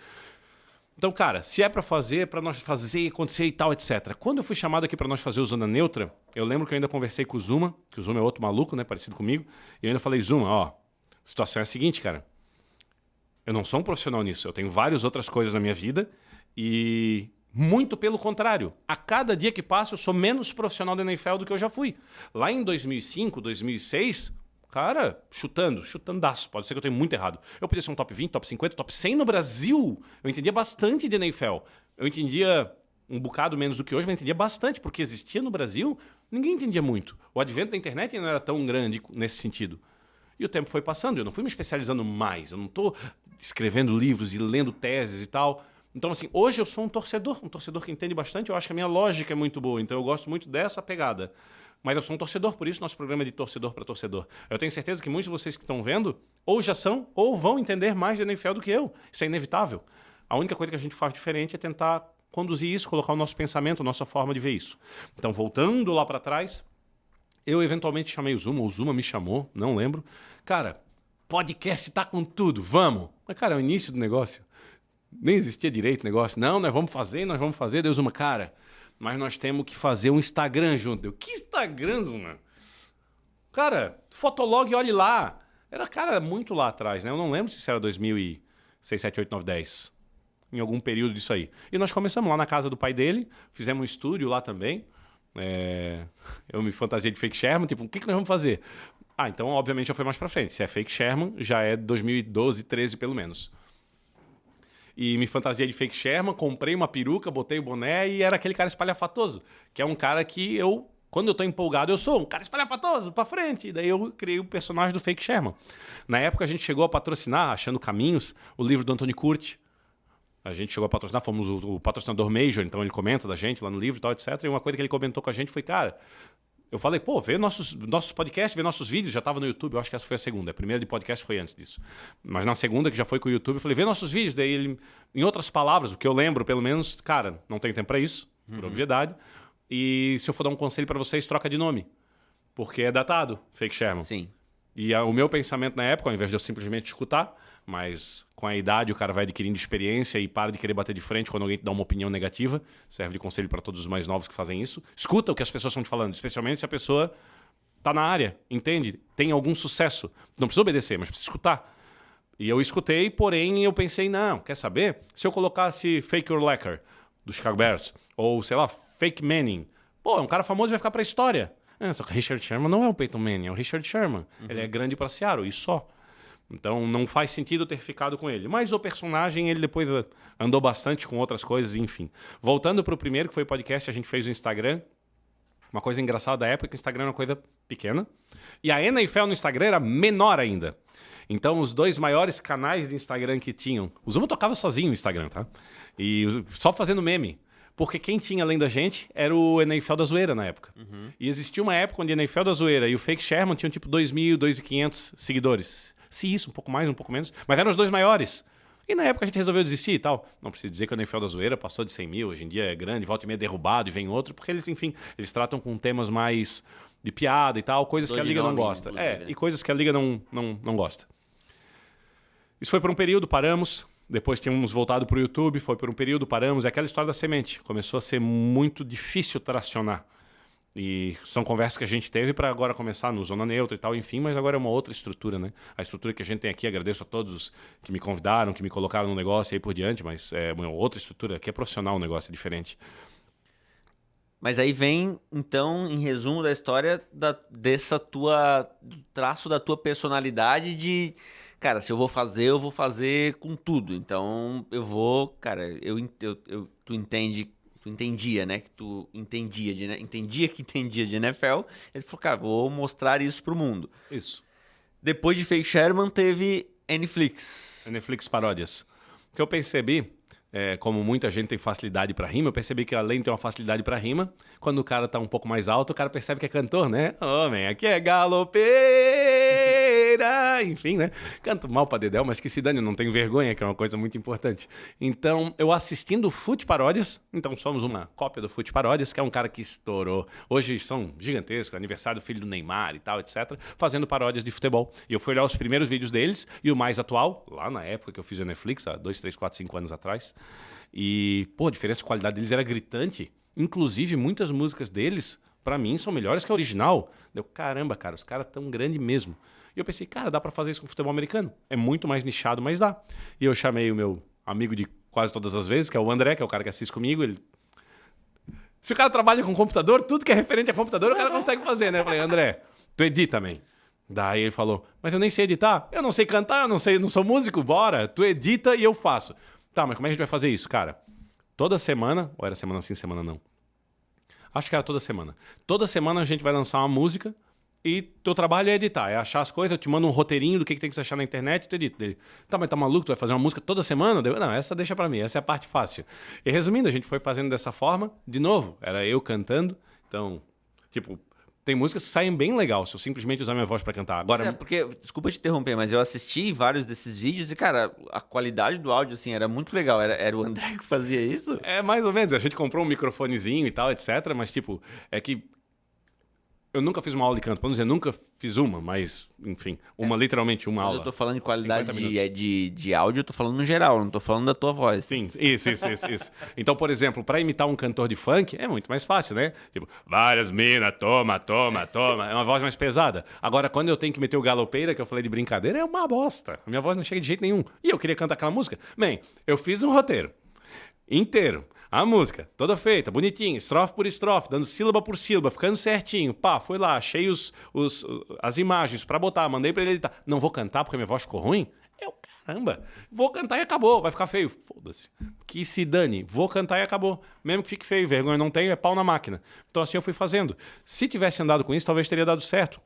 Então, cara, se é para fazer, para nós fazer, acontecer e tal, etc. Quando eu fui chamado aqui para nós fazer o Zona Neutra, eu lembro que eu ainda conversei com o Zuma, que o Zuma é outro maluco, né, parecido comigo, e eu ainda falei, Zuma, ó, a situação é a seguinte, cara, eu não sou um profissional nisso, eu tenho várias outras coisas na minha vida e muito pelo contrário, a cada dia que passa eu sou menos profissional da NFL do que eu já fui. Lá em 2005, 2006... Cara, chutandaço. Pode ser que eu tenha muito errado. Eu podia ser um top 20, top 50, top 100 no Brasil. Eu entendia bastante de NFL. Eu entendia um bocado menos do que hoje, mas entendia bastante, porque existia no Brasil, ninguém entendia muito. O advento da internet não era tão grande nesse sentido. E o tempo foi passando, eu não fui me especializando mais, eu não estou escrevendo livros e lendo teses e tal. Então, assim, hoje eu sou um torcedor que entende bastante, eu acho que a minha lógica é muito boa, então eu gosto muito dessa pegada. Mas eu sou um torcedor, por isso nosso programa é de torcedor para torcedor. Eu tenho certeza que muitos de vocês que estão vendo, ou já são, ou vão entender mais de NFL do que eu. Isso é inevitável. A única coisa que a gente faz diferente é tentar conduzir isso, colocar o nosso pensamento, a nossa forma de ver isso. Então, voltando lá para trás, eu eventualmente chamei o Zuma me chamou, não lembro. Cara, podcast tá com tudo, vamos. Mas, cara, é o início do negócio. Nem existia direito o negócio. Não, nós vamos fazer. Deus, cara... Mas nós temos que fazer um Instagram junto. Que Instagram, Zuma? Cara, Fotolog, olhe lá. Era, cara, muito lá atrás, né? Eu não lembro se isso era 2006, 7, 8, 9, 10. em algum período disso aí. E nós começamos lá na casa do pai dele, fizemos um estúdio lá também. Eu me fantasiei de Fake Sherman, tipo, o que nós vamos fazer? Então obviamente já foi mais pra frente. Se é Fake Sherman, já é 2012, 13 pelo menos. E me fantasiei de Fake Sherman, comprei uma peruca, botei o boné e era aquele cara espalhafatoso, que é um cara que quando eu tô empolgado, eu sou um cara espalhafatoso, pra frente. E daí eu criei o personagem do Fake Sherman. Na época a gente chegou a patrocinar, Achando Caminhos, o livro do Anthony Curti. A gente chegou a patrocinar, fomos o patrocinador major, então ele comenta da gente lá no livro e tal, etc. E uma coisa que ele comentou com a gente foi, cara, eu falei, pô, vê nossos podcasts, vê nossos vídeos, já estava no YouTube, eu acho que essa foi a segunda. A primeira de podcast foi antes disso. Mas na segunda, que já foi com o YouTube, eu falei, vê nossos vídeos. Daí ele, em outras palavras, o que eu lembro, pelo menos, cara, não tenho tempo para isso, por obviedade. E se eu for dar um conselho para vocês, troca de nome. Porque é datado, Fake Sherman.
Sim.
E o meu pensamento na época, ao invés de eu simplesmente escutar, mas com a idade o cara vai adquirindo experiência e para de querer bater de frente quando alguém te dá uma opinião negativa. Serve de conselho para todos os mais novos que fazem isso. Escuta o que as pessoas estão te falando, especialmente se a pessoa tá na área, entende? Tem algum sucesso. Não precisa obedecer, mas precisa escutar. E eu escutei, porém eu pensei, não, quer saber? Se eu colocasse Fake Urlacher, do Chicago Bears, ou sei lá, Fake Manning, pô, é um cara famoso e vai ficar pra história. Só que o Richard Sherman não é o Peyton Manning, é o Richard Sherman. Ele é grande pra Seattle, e só. Então não faz sentido ter ficado com ele. Mas o personagem, ele depois andou bastante com outras coisas, enfim. Voltando pro primeiro, que foi o podcast, a gente fez o Instagram. Uma coisa engraçada da época, que o Instagram era uma coisa pequena. E a NFL no Instagram era menor ainda. Então os dois maiores canais de Instagram que tinham... O Zuma tocava sozinho no Instagram, tá? E só fazendo meme. Porque quem tinha além da gente era o NFL da Zoeira na época. E existia uma época onde o NFL da Zoeira e o Fake Sherman tinham tipo 2.000, 2.500 seguidores. Se isso, um pouco mais, um pouco menos. Mas eram os dois maiores. E na época a gente resolveu desistir e tal. Não preciso dizer que o NFL da Zoeira passou de 100 mil. Hoje em dia é grande, volta e meia derrubado e vem outro. Porque eles, enfim, eles tratam com temas mais de piada e tal. Coisas que a Liga não gosta. E coisas que a Liga não gosta. Isso foi por um período, paramos. Depois tínhamos voltado para o YouTube, foi por um período, paramos. É aquela história da semente. Começou a ser muito difícil tracionar. E são conversas que a gente teve para agora começar no Zona Neutra e tal, enfim, mas agora é uma outra estrutura, né? A estrutura que a gente tem aqui, agradeço a todos que me convidaram, que me colocaram no negócio e aí por diante, mas é uma outra estrutura, que é profissional, o negócio é diferente.
Mas aí vem, então, em resumo da história, do traço da tua personalidade de... Cara, se eu vou fazer com tudo. Então, eu vou... Cara, tu entendia, né? Que tu entendia de NFL. Ele falou, cara, vou mostrar isso pro mundo.
Isso.
Depois de Fake Sherman, teve Netflix.
Netflix Paródias. O que eu percebi, como muita gente tem facilidade pra rima, eu percebi que além de ter uma facilidade pra rima, quando o cara tá um pouco mais alto, o cara percebe que é cantor, né? Homem, aqui é galopeira! Enfim, né? Canto mal pra dedéu, mas que se dane, não tenho vergonha, que é uma coisa muito importante. Então, eu assistindo Fute Paródias, então somos uma cópia do Fute Paródias, que é um cara que estourou. Hoje são gigantescos, aniversário do filho do Neymar e tal, etc., fazendo paródias de futebol. E eu fui olhar os primeiros vídeos deles, e o mais atual, lá na época que eu fiz o Netflix, há 2, 3, 4, 5 anos atrás. E, pô, a diferença de qualidade deles era gritante. Inclusive, muitas músicas deles, pra mim, são melhores que a original. Deu, caramba, cara, os caras tão grandes mesmo. E eu pensei, cara, dá pra fazer isso com futebol americano. É muito mais nichado, mas dá. E eu chamei o meu amigo de quase todas as vezes, que é o André, que é o cara que assiste comigo. Se o cara trabalha com computador, tudo que é referente a computador, o cara consegue fazer, né? Eu falei, André, tu edita também. Daí ele falou, mas eu nem sei editar. Eu não sei cantar, eu não sou músico, bora. Tu edita e eu faço. Tá, mas como é que a gente vai fazer isso, cara? Toda semana, ou era semana sim, semana não? Acho que era toda semana. Toda semana a gente vai lançar uma música e teu trabalho é editar, é achar as coisas, eu te mando um roteirinho do que tem que se achar na internet e tu edita. Ele, tá, mas tá maluco, tu vai fazer uma música toda semana? Não, essa deixa pra mim, essa é a parte fácil. E resumindo, a gente foi fazendo dessa forma, de novo, era eu cantando, então, tipo... Tem músicas que saem bem legal se eu simplesmente usar minha voz pra cantar. Agora...
porque, desculpa te interromper, mas eu assisti vários desses vídeos e, cara, a qualidade do áudio, assim, era muito legal. Era o André que fazia isso?
É, mais ou menos. A gente comprou um microfonezinho e tal, etc. Mas, tipo, é que eu nunca fiz uma aula de canto. Vamos dizer, nunca fiz uma, mas, enfim, literalmente uma aula.
Eu tô falando de qualidade de áudio, eu tô falando no geral, não tô falando da tua voz.
Sim, isso. Então, por exemplo, pra imitar um cantor de funk, é muito mais fácil, né? Tipo, várias minas, toma. É uma voz mais pesada. Agora, quando eu tenho que meter o galopeira, que eu falei de brincadeira, é uma bosta. A minha voz não chega de jeito nenhum. E eu queria cantar aquela música. Bem, eu fiz um roteiro. inteiro. A música, toda feita, bonitinha, estrofe por estrofe, dando sílaba por sílaba, ficando certinho. Pá, fui lá, achei as imagens pra botar, mandei pra ele editar. Não vou cantar porque minha voz ficou ruim? Caramba, vou cantar e acabou, vai ficar feio. Foda-se. Que se dane, vou cantar e acabou. Mesmo que fique feio, vergonha não tenho, é pau na máquina. Então assim eu fui fazendo. Se tivesse andado com isso, talvez teria dado certo.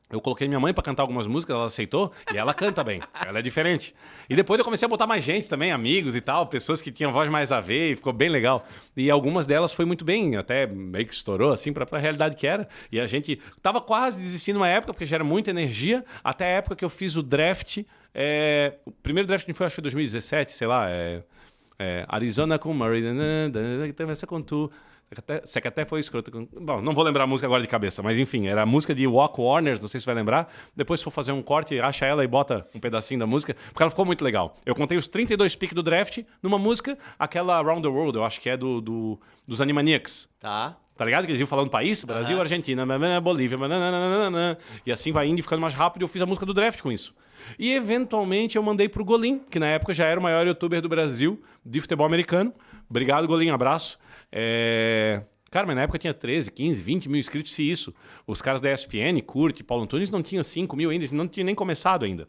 Eu coloquei minha mãe pra cantar algumas músicas, ela aceitou, e ela canta bem. Ela é diferente. E depois eu comecei a botar mais gente também, amigos e tal, pessoas que tinham voz mais a ver, e ficou bem legal. E algumas delas foi muito bem, até meio que estourou, assim, pra realidade que era. E a gente tava quase desistindo uma época, porque já era muita energia, até a época que eu fiz o draft. O primeiro draft foi, acho que foi 2017, sei lá, Arizona com Murray, começa com tu. Você que até foi escroto. Bom, não vou lembrar a música agora de cabeça, mas enfim, era a música de Walk Warners, não sei se vai lembrar. Depois, se for fazer um corte, acha ela e bota um pedacinho da música, porque ela ficou muito legal. Eu contei os 32 picks do draft numa música, aquela Around the World, eu acho que é dos Animaniacs.
Tá.
Tá ligado? Que eles iam falando país, Brasil, Argentina, Bolívia, e assim vai indo e ficando mais rápido, e eu fiz a música do draft com isso. E eventualmente eu mandei pro Golim, que na época já era o maior youtuber do Brasil de futebol americano. Obrigado, Golim, abraço. Cara, mas na época tinha 13, 15, 20 mil inscritos, se isso. Os caras da ESPN, Kurt, Paulo Antunes, não tinham 5 mil ainda, não tinha nem começado ainda.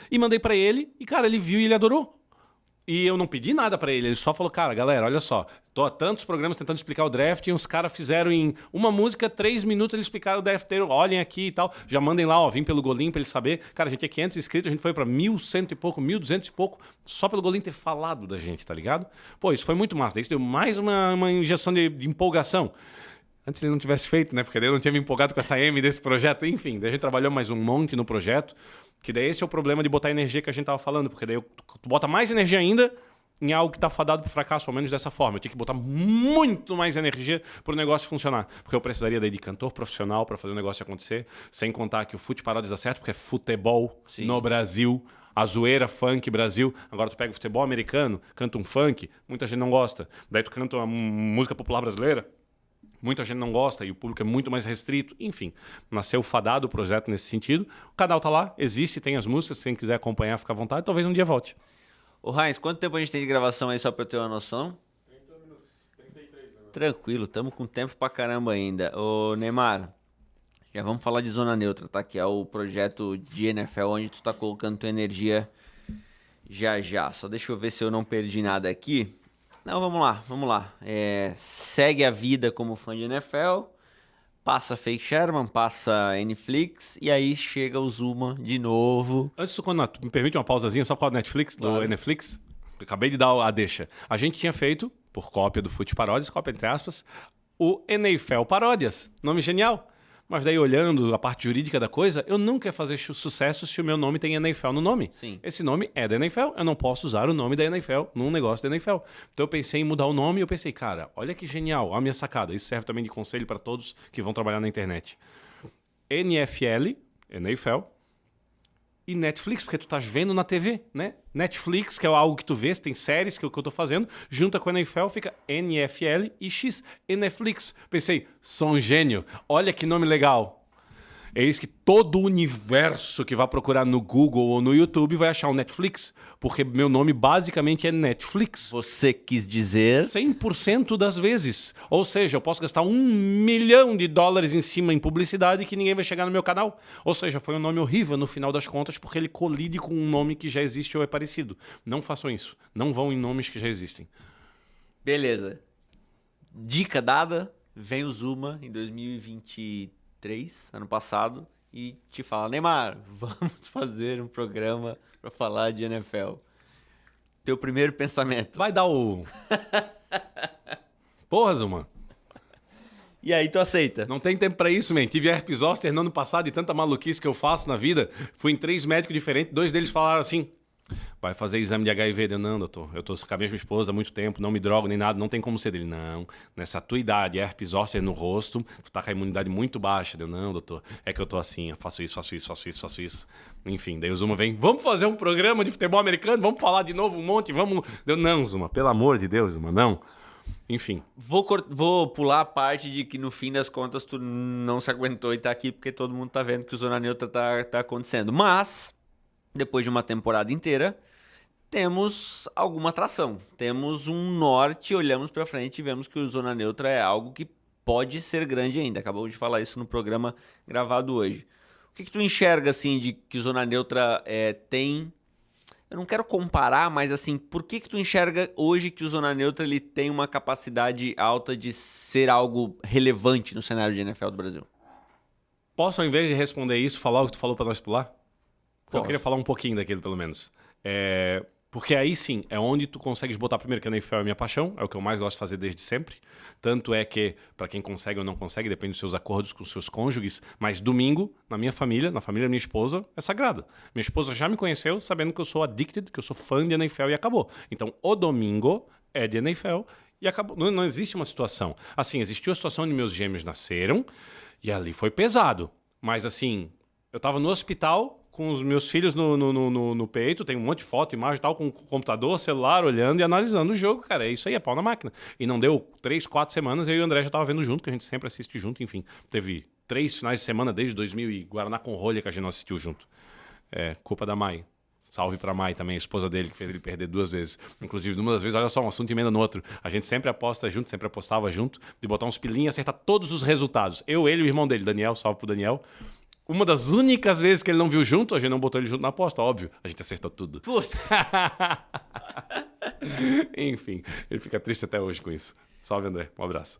E mandei pra ele, e cara, ele viu e ele adorou. E eu não pedi nada pra ele só falou, cara, galera, olha só, tô há tantos programas tentando explicar o draft e uns caras fizeram em uma música, 3 minutos, eles explicaram o draft inteiro, olhem aqui e tal, já mandem lá, ó, vim pelo Golim pra ele saber. Cara, a gente tinha 500 inscritos, a gente foi pra 1.100 e pouco, 1.200 e pouco, só pelo Golim ter falado da gente, tá ligado? Pô, isso foi muito massa, daí isso deu mais uma injeção de empolgação. Antes ele não tivesse feito, né? Porque daí eu não tinha me empolgado com essa M desse projeto. Enfim, daí a gente trabalhou mais um monte no projeto. Que daí esse é o problema de botar energia que a gente tava falando. Porque daí tu bota mais energia ainda em algo que tá fadado pro fracasso, ao menos dessa forma. Eu tinha que botar muito mais energia pro negócio funcionar. Porque eu precisaria daí de cantor profissional para fazer o negócio acontecer. Sem contar que o Fute Paródias dá certo, porque é futebol no Brasil. A zoeira, funk, Brasil. Agora tu pega o futebol americano, canta um funk, muita gente não gosta. Daí tu canta uma música popular brasileira, muita gente não gosta e o público é muito mais restrito. Enfim, nasceu fadado o projeto nesse sentido. O canal tá lá, existe, tem as músicas. Quem quiser acompanhar, fica à vontade. Talvez um dia volte.
Ô, Heinz, quanto tempo a gente tem de gravação aí, só pra eu ter uma noção?
30 minutos, 33 anos.
Tranquilo, tamo com tempo pra caramba ainda. Ô, Neymar, já vamos falar de Zona Neutra, tá? Que é o projeto de NFL onde tu tá colocando tua energia já já. Só deixa eu ver se eu não perdi nada aqui. Não, vamos lá. Segue a vida como fã de NFL, passa Fake Sherman, passa Netflix e aí chega o Zuma de novo.
Antes tu me permite uma pausazinha só por causa do Netflix, do Netflix? Acabei de dar a deixa. A gente tinha feito, por cópia do Fute Paródias, cópia entre aspas, o NFL Paródias. Nome genial. Mas daí, olhando a parte jurídica da coisa, eu nunca ia fazer sucesso se o meu nome tem NFL no nome.
Sim.
Esse nome é da NFL, eu não posso usar o nome da NFL num negócio da NFL. Então eu pensei em mudar o nome e eu pensei, cara, olha que genial, a minha sacada. Isso serve também de conselho para todos que vão trabalhar na internet. NFL, e Netflix, porque tu estás vendo na TV, né? Netflix, que é algo que tu vês, tem séries que eu tô fazendo, junta com a NFL, fica NFL e X, Netflix. Pensei, sou um gênio, olha que nome legal. Eis que todo o universo que vai procurar no Google ou no YouTube vai achar o Netflix, porque meu nome basicamente é Netflix.
Você quis dizer...
100% das vezes. Ou seja, eu posso gastar $1 milhão em cima em publicidade que ninguém vai chegar no meu canal. Ou seja, foi um nome horrível no final das contas, porque ele colide com um nome que já existe ou é parecido. Não façam isso. Não vão em nomes que já existem.
Beleza. Dica dada, vem o Zuma em 2023, ano passado, e te fala, Neymar, vamos fazer um programa pra falar de NFL. Teu primeiro pensamento.
Vai dar o... Porra, Zuma.
E aí tu aceita?
Não tem tempo pra isso, man. Tive herpes zoster no ano passado e tanta maluquice que eu faço na vida. Fui em 3 médicos diferentes, 2 deles falaram assim... Vai fazer exame de HIV? Não, doutor. Eu tô com a mesma esposa há muito tempo, não me drogo nem nada, não tem como ser dele. Não, nessa tua idade, herpes zoster no rosto, tu tá com a imunidade muito baixa. Não, doutor, é que eu tô assim, eu faço isso. Enfim, daí o Zuma vem, vamos fazer um programa de futebol americano, vamos falar de novo um monte, vamos... Não, Zuma, pelo amor de Deus, Zuma, não. Enfim.
Vou pular a parte de que no fim das contas tu não se aguentou e tá aqui porque todo mundo tá vendo que o Zona Neutra tá acontecendo. Mas... depois de uma temporada inteira, temos alguma atração. Temos um norte, olhamos para frente e vemos que o Zona Neutra é algo que pode ser grande ainda. Acabamos de falar isso no programa gravado hoje. O que tu enxerga, assim, de que o Zona Neutra tem... Eu não quero comparar, mas assim, por que tu enxerga hoje que o Zona Neutra ele tem uma capacidade alta de ser algo relevante no cenário de NFL do Brasil?
Posso, ao invés de responder isso, falar o que tu falou para nós pular? Porque eu
Posso.
queria falar um pouquinho daquilo, pelo menos. Porque aí sim, é onde tu consegues botar primeiro que a NFL é a minha paixão, é o que eu mais gosto de fazer desde sempre. Tanto é que, para quem consegue ou não consegue, depende dos seus acordos com os seus cônjuges, mas domingo, na minha família, na família da minha esposa, é sagrado. Minha esposa já me conheceu sabendo que eu sou addicted, que eu sou fã de NFL e acabou. Então, o domingo é de NFL e acabou. Não existe uma situação. Assim, existiu a situação onde meus gêmeos nasceram e ali foi pesado. Mas assim, eu tava no hospital com os meus filhos no peito, tem um monte de foto, imagem e tal, com o computador, celular, olhando e analisando o jogo, cara. É isso aí, é pau na máquina. E não deu 3, 4 semanas, eu e o André já tava vendo junto, que a gente sempre assiste junto, enfim. Teve 3 finais de semana desde 2000 e Guaraná com rolha que a gente não assistiu junto. Culpa da Mai. Salve pra Mai também, a esposa dele, que fez ele perder 2 vezes. Inclusive, numa das vezes, olha só, um assunto emenda no outro. A gente sempre aposta junto, sempre apostava junto, de botar uns pilinhos e acertar todos os resultados. Eu, ele e o irmão dele, Daniel, salve pro Daniel. Uma das únicas vezes que ele não viu junto, a gente não botou ele junto na aposta, óbvio. A gente acertou tudo.
Putz.
Enfim, ele fica triste até hoje com isso. Salve, André. Um abraço.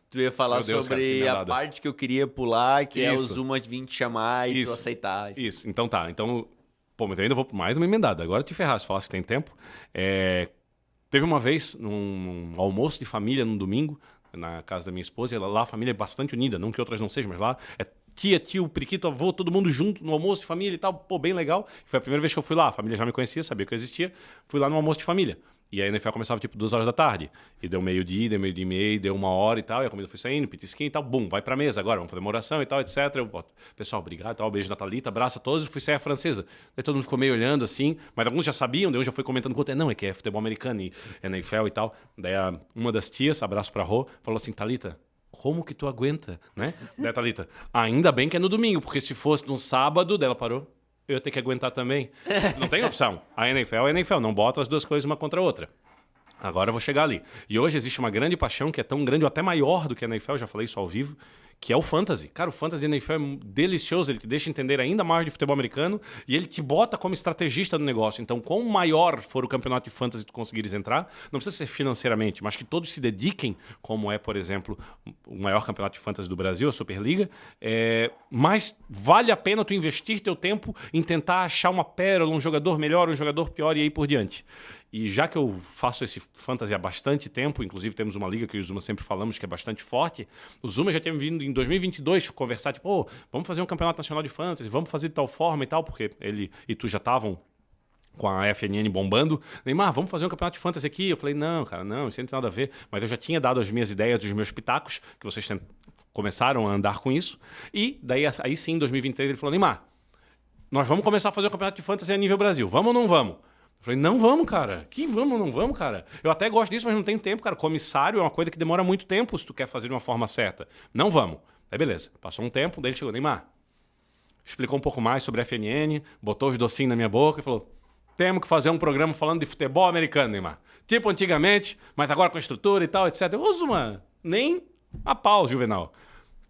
Tu ia falar
Meu Deus, cara, que
sobre a
merda.
parte que eu queria pular, que é o
Isso.
Zuma vir te chamar e tu
Isso.
aceitar. Enfim.
Isso, então tá. Então, pô, mas eu ainda vou por mais uma emendada. Agora te ferrar, se falasse que tem tempo. Teve uma vez, num almoço de família, num domingo, na casa da minha esposa, e lá a família é bastante unida, não que outras não sejam, mas lá é tia, tio, periquito, avô, todo mundo junto no almoço de família e tal, pô, bem legal. Foi a primeira vez que eu fui lá, a família já me conhecia, sabia que eu existia, fui lá no almoço de família. E aí a NFL começava tipo 2 horas da tarde. E deu meio-dia, deu meio-dia e meio, deu 1 hora e tal, e a comida foi saindo, petisquinho e tal, bum, vai pra mesa agora, vamos fazer uma oração e tal, etc. Eu boto, pessoal, obrigado, tal, beijo na Thalita, abraço a todos, e fui sair a francesa. Daí todo mundo ficou meio olhando assim, mas alguns já sabiam, daí eu já fui comentando com o outro, não, é que é futebol americano e NFL e tal. Daí uma das tias, abraço pra Rô, falou assim, Thalita, como que tu aguenta, né? Daí a Thalita, ainda bem que é no domingo, porque se fosse no sábado, daí ela parou, eu ia ter que aguentar também. Não tem opção. A NFL é a NFL, não bota as duas coisas uma contra a outra. Agora eu vou chegar ali. E hoje existe uma grande paixão que é tão grande ou até maior do que a NFL, já falei isso ao vivo, que é o Fantasy. Cara, o Fantasy da NFL é delicioso, ele te deixa entender ainda mais de futebol americano e ele te bota como estrategista do negócio. Então, quanto maior for o campeonato de Fantasy que tu conseguires entrar, não precisa ser financeiramente, mas que todos se dediquem, como é, por exemplo, o maior campeonato de Fantasy do Brasil, a Superliga, mas vale a pena tu investir teu tempo em tentar achar uma pérola, um jogador melhor, um jogador pior e aí por diante. E já que eu faço esse fantasy há bastante tempo, inclusive temos uma liga que eu e o Zuma sempre falamos que é bastante forte, o Zuma já tinha vindo em 2022 conversar, tipo, oh, vamos fazer um campeonato nacional de fantasy, vamos fazer de tal forma e tal, porque ele e tu já estavam com a FNN bombando. Neymar, vamos fazer um campeonato de fantasy aqui? Eu falei, não, cara, não, isso não tem nada a ver. Mas eu já tinha dado as minhas ideias, os meus pitacos, que vocês começaram a andar com isso. E daí, aí sim, em 2023, ele falou, Neymar, nós vamos começar a fazer um campeonato de fantasy a nível Brasil, vamos ou não vamos? Eu falei, não vamos, cara. Que vamos, não vamos, cara. Eu até gosto disso, mas não tenho tempo, cara. Comissário é uma coisa que demora muito tempo se tu quer fazer de uma forma certa. Não vamos. Aí beleza. Passou um tempo, daí ele chegou, Neymar, explicou um pouco mais sobre a FNN, botou os docinhos na minha boca e falou, temos que fazer um programa falando de futebol americano, Neymar. Tipo antigamente, mas agora com estrutura e tal, etc. Eu uso, mano, nem a pau, Juvenal.